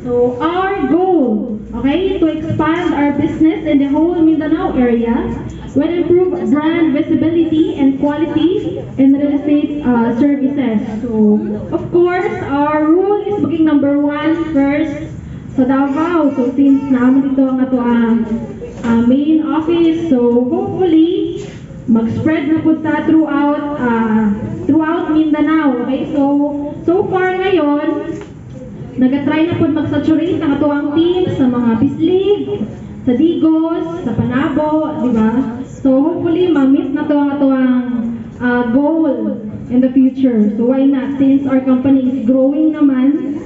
So, our goal, okay, to expand our business in the whole Mindanao area will improve brand visibility and quality in real estate services. So, of course, our rule is maging number 1 first sa Davao. So, since naman dito ang atuang main office, so hopefully mag-spread na po ta throughout Mindanao. Okay, so far ngayon nagatry na po mag-saturate ang atuang team sa mga Bislig, sa Digos, sa Panabo, di ba? So hopefully ma-meet na to ang atuang goal in the future. So why not, since our company is growing naman,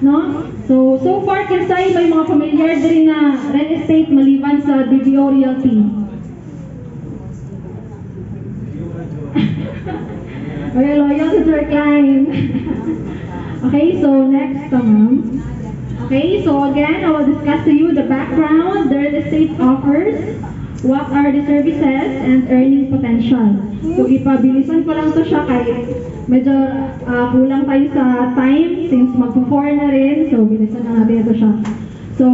no? So far kinsay may mga familiar din na real estate maliban sa DBO Realty. Okay, loyal to their client. Okay, so next, ma'am. Okay, so again, I will discuss to you the background the real estate offers, what are the services, and earning potential. So, ipabilisan ko lang to siya kay medyo kulang tayo sa time since mag-4 na rin. So, bilisan na natin ito siya. So,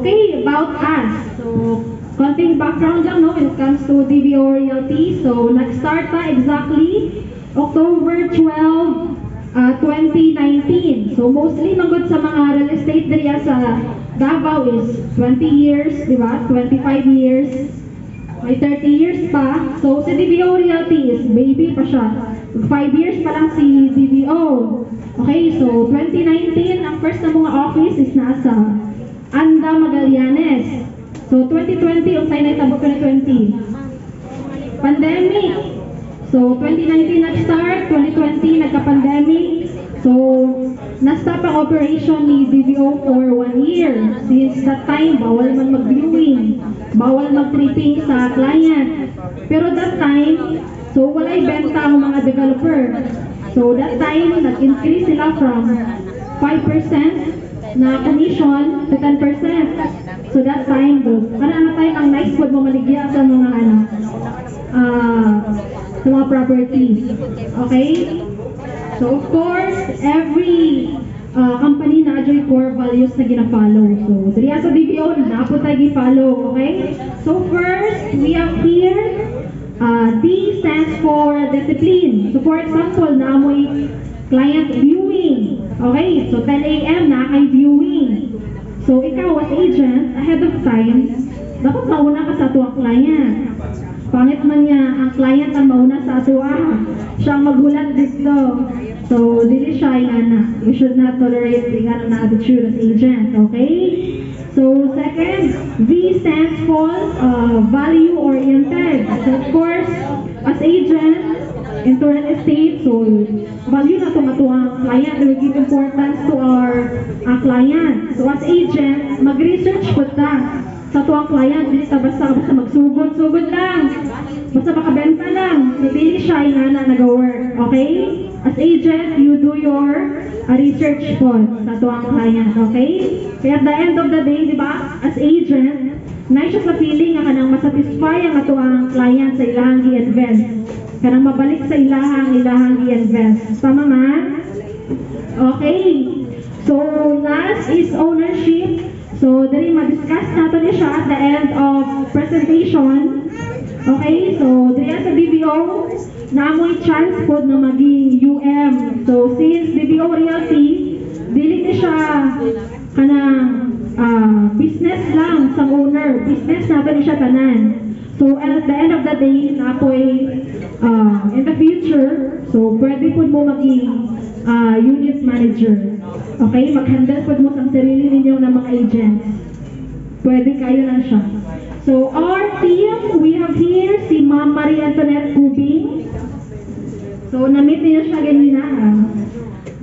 okay, about us. So, konting background lang, no, when it comes to DBO Realty. So, nag-start na exactly October 12, 2019. So, mostly nagod sa mga real estate diriya sa Davao is 20 years, di ba? 25 years. May 30 years pa. So, si DBO Realty is baby pa siya. 5 years pa lang si DBO. Okay, so 2019, ang first na mga office is nasa Anda, Magallanes. So, 2020, unsay na itabo 2020? Pandemic. So, 2019 nag-start, 2020 nagka-pandemic. So, na-stop ang operation ni DBO for 1 year. Since that time, bawal man mag-viewing, bawal mag-tripping sa client. Pero that time, so walay benta ang mga developer. So, that time, nag-increase sila from 5% na commission to 10%. So, that time, ano tayo ang nice food mo maligya sa mga sa mga properties. Okay? So, of course, every company na adjoy core values na gina-follow. So, diriya sa DBO, na po tayo gi-follow. Okay? So, first, we have here, D stands for discipline. So, for example, naamoy client viewing. Okay? So, 10 a.m. na kay viewing. So, ikaw as agent, ahead of time, dapat mauna ka sa tuwang client. Pangit man niya, ang client ang mauna sa atuwa. Siya ang maghulat dito. So, dili siya yung we should not tolerate the na attitude as agent. Okay? So, second, V stands for value-oriented. So, of course, as agent, in real estate, so, value na itong atuang client. We give importance to our client. So, as agent, mag-research po ta sa tuwang client, hindi ta basta magsugod-sugod lang. Basta makabenta lang. So, dili siya yung nag-work. Okay? As agent, you do your research po sa tuwang client. Okay? Kaya at the end of the day, di ba, as agent, na siya sa feeling nga kanang masatisfy ang tuwang client sa ilahang i-invest. Kanang mabalik sa ilahang i-invest. Tama man? Okay. So, last is ownership. So, dali ma-discuss natin siya at the end of presentation. Okay, so dali sa DBO, naamoy chance po na maging UM. So, since DBO Realty, dili na siya kanang business lang sa owner. Business natin siya tanan. So, at the end of the day, naapoy in the future, so pwede po mo maging unit manager. Okay, mag-handle po mo sa sarili ninyo ng mga agents. Pwede kayo lang siya. So, our team, we have here si Ma'am Marie Antoinette Cubing. So, na-meet niyo siya ganina.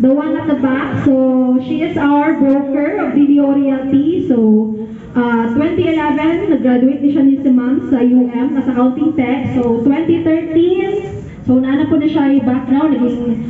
The one at the back, so she is our broker of DBO Realty. So, 2011, nag-graduate niya ni si Ma'am sa UM, as accounting tech. So, 2013, so naana po na siya yung background, naging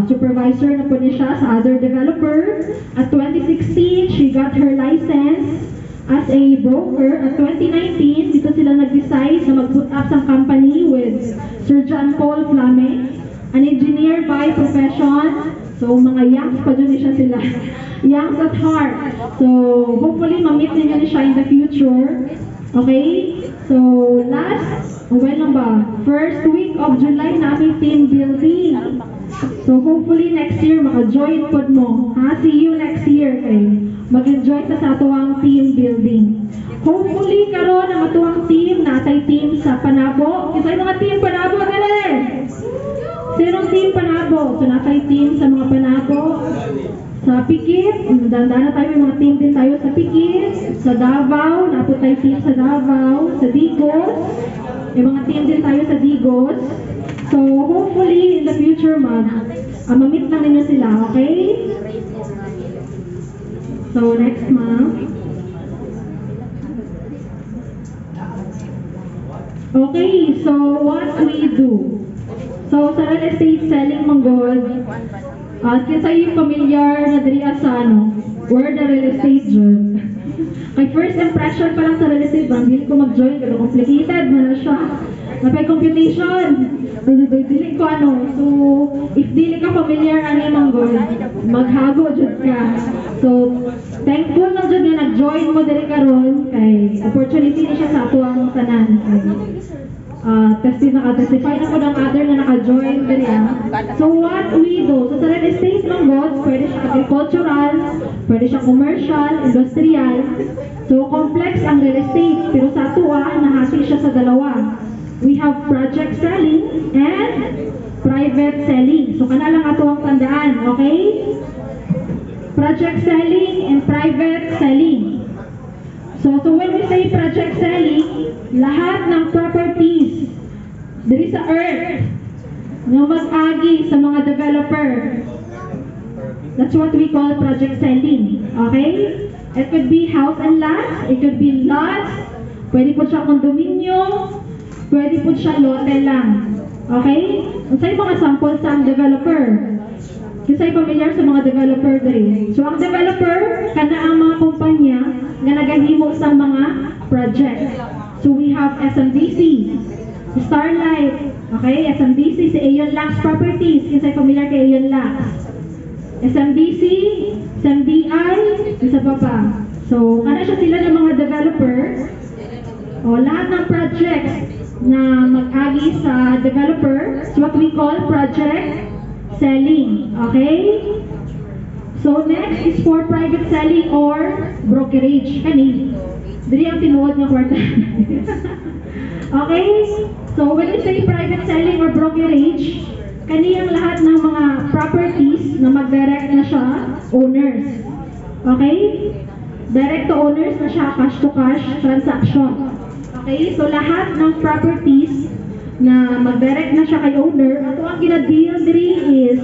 supervisor na po niya siya sa other developer. At 2016, she got her license as a broker. At 2019, dito sila nag-decide na mag-put up sa company with Sir John Paul Flaming, an engineer by profession. So, mga youngs pa dyan siya sila. Youngs at heart. So, hopefully, ma-meet ninyo siya in the future. Okay? So, when ba? First week of July na aming team building. So, hopefully, next year, maka-join po mo. Ha? See you next year, okay? Mag-enjoy sa atuang team building. Hopefully, karon ang atuang team, natay team sa Panabo. Kasi mga team Panabo, dali! Sinong team Panabo? So, natay team sa mga Panabo. Sa Pikit, dandaan na tayo, may mga team din tayo sa Pikit. Sa Davao, napot tayo team sa Davao. Sa Digos, may mga team din tayo sa Digos. So, hopefully, in the future, ma-meet lang ninyo sila, okay? So, next, ma'am. Okay, so what we do? So, sa real estate selling manggod, kinsa yung familiar na diri sa word the real estate job. Kay first impression pa lang sa real estate, hindi ko mag-join, pero complicated man na siya. Napay computation. Dili ko So, if dili ka familiar ani manggod, maghago jud ka. So, thankful lang jud nga nag-join mo diri karon kay opportunity ni siya sa ato ang tanan. Nakatestify na ko ng other na naka-join din yan. So what we do, so sa real estate manggod, pwede siya agricultural, pwede siya commercial, industrial. So complex ang real estate, pero sa atua, nahati siya sa dalawa. We have project selling and private selling. So kana lang ato ang tandaan, okay? Project selling and private selling. So when we say project selling, lahat ng properties diri sa earth na mag-agi sa mga developer, that's what we call project selling. Okay? It could be house and lots, it could be lots, pwede po siya condominium, pwede po siya lote lang. Okay? Unsay mga sample sa developer? Kasi familiar sa mga developer diri. So ang developer, kana ang mga kumpanya na nagahimo sa mga project. So we have SMDC, Starlight, okay, SMDC, si Aeon Lax Properties, kasi familiar kay Aeon Lax. SMDC, SMDI, isa pa. So, kana siya sila ng mga developer, o lahat ng projects na mag-agi sa developer, is what we call project selling, okay? So, next is for private selling or brokerage. Kani, dili ang tinuod ng kwarta. Okay? So, when we say private selling or brokerage, kaniyang lahat ng mga properties na mag-direct na siya, owners. Okay? Direct to owners na siya, cash to cash transaction. Okay? So, lahat ng properties na mag-direct na siya kay owner, ato ang gina-deal diri is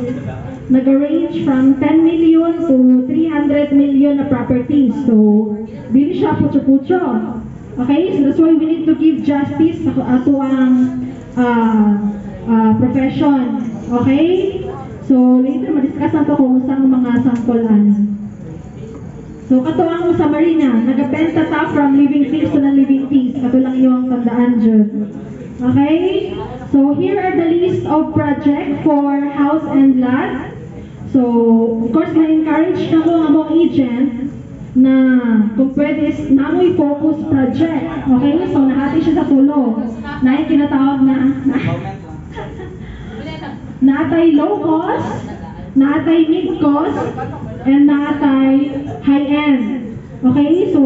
nag-range from 10 million to 300 million na properties. So, dili siya putyo-putyo. Okay? So, that's why we need to give justice sa ato ang profession. Okay? So, later ma-discuss nato kung saan mga sample-an. So, kato ang summary niya. Nagabenta ta from living things to non-living things. Kato lang yung tandaan dyan. Okay? So, here are the list of project for house and lot. So, of course, na-encourage na ko ang mga agent na kung pwede, namoy focus project. Okay? So, nahati siya sa tulong. Na yung kinatawag na naatay low cost, naatay mid cost, and naatay high end. Okay? So,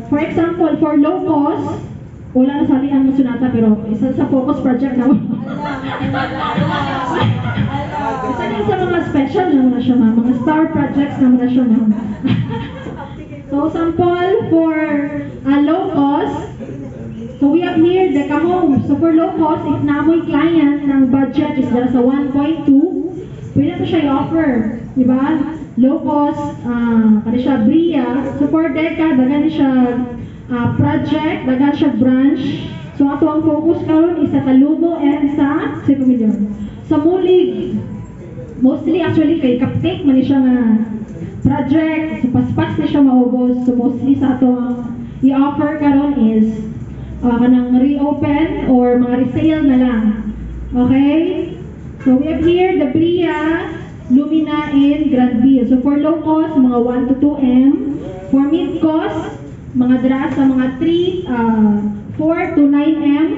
for example, for low cost, wala na sali ang sunata pero isa sa focus project na Isa din sa mga special naman na siya, ma'am. Mga star projects naman na siya, ma'am. So, sample for low cost. So, we have here the Kahome. So, for low cost, if namoy client ng budget is dala sa 1.2, pwede na siya i-offer. Diba? Low cost, kada siya Bria. So, for Deca, dagan siya project, dagan siya branch. So, ato ang focus karon is sa Talubo and sa Sipamilyon. Sa Mulig, mostly actually kay Cupcake man siya nga project, so paspas na siya maubos. So mostly sa ato ang i-offer karon is kanang reopen or mga resale na lang. Okay? So we have here the Bria, Lumina, and Grand View. So for low cost, mga 1 to 2 M. For mid cost, mga dra sa mga 4 to 9 M.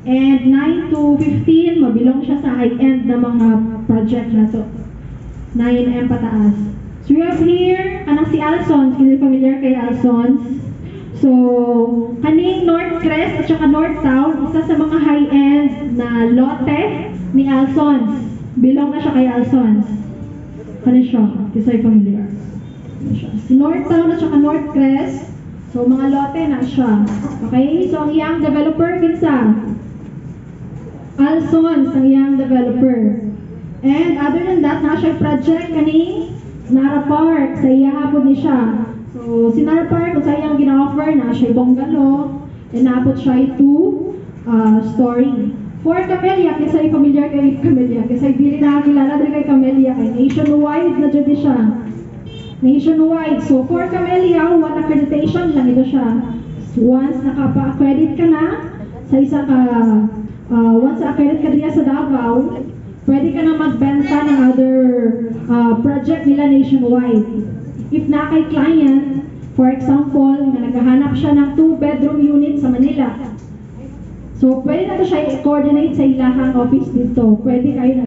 And 9 to 15, mabilong siya sa high-end na mga project na to. 9M pataas. So we have here, kanang si Alsons, hindi familiar kay Alsons. So, kaning North Crest at saka North Town, isa sa mga high-end na lote ni Alsons. Bilong na siya kay Alsons. Kani siya, kisay familiar. Si North Town at saka North Crest, so mga lote na siya. Okay, so ang iyang developer, kinsa? Alsons, ang iyang developer. And other than that, na siya project kani Nara Park, sa iya hapon ni siya. So, si Nara Park, kung sa iyang gina-offer, na siya bungalow, and napot siya 2 story. For Camellia, kasi ay familiar kay Camellia, kasi dili na kilala din kay Camellia, kay nationwide na dyan siya. Nationwide. So, for Camellia, 1 accreditation lang ito siya. So, once nakapa-accredit ka na, sa isa ka once accredit ka diya sa Davao, pwede ka na magbenta ng other project nila nationwide. If na kay client, for example, na naghahanap siya ng 2-bedroom unit sa Manila. So, pwede na to siya i-coordinate sa ilahang office dito. Pwede kayo na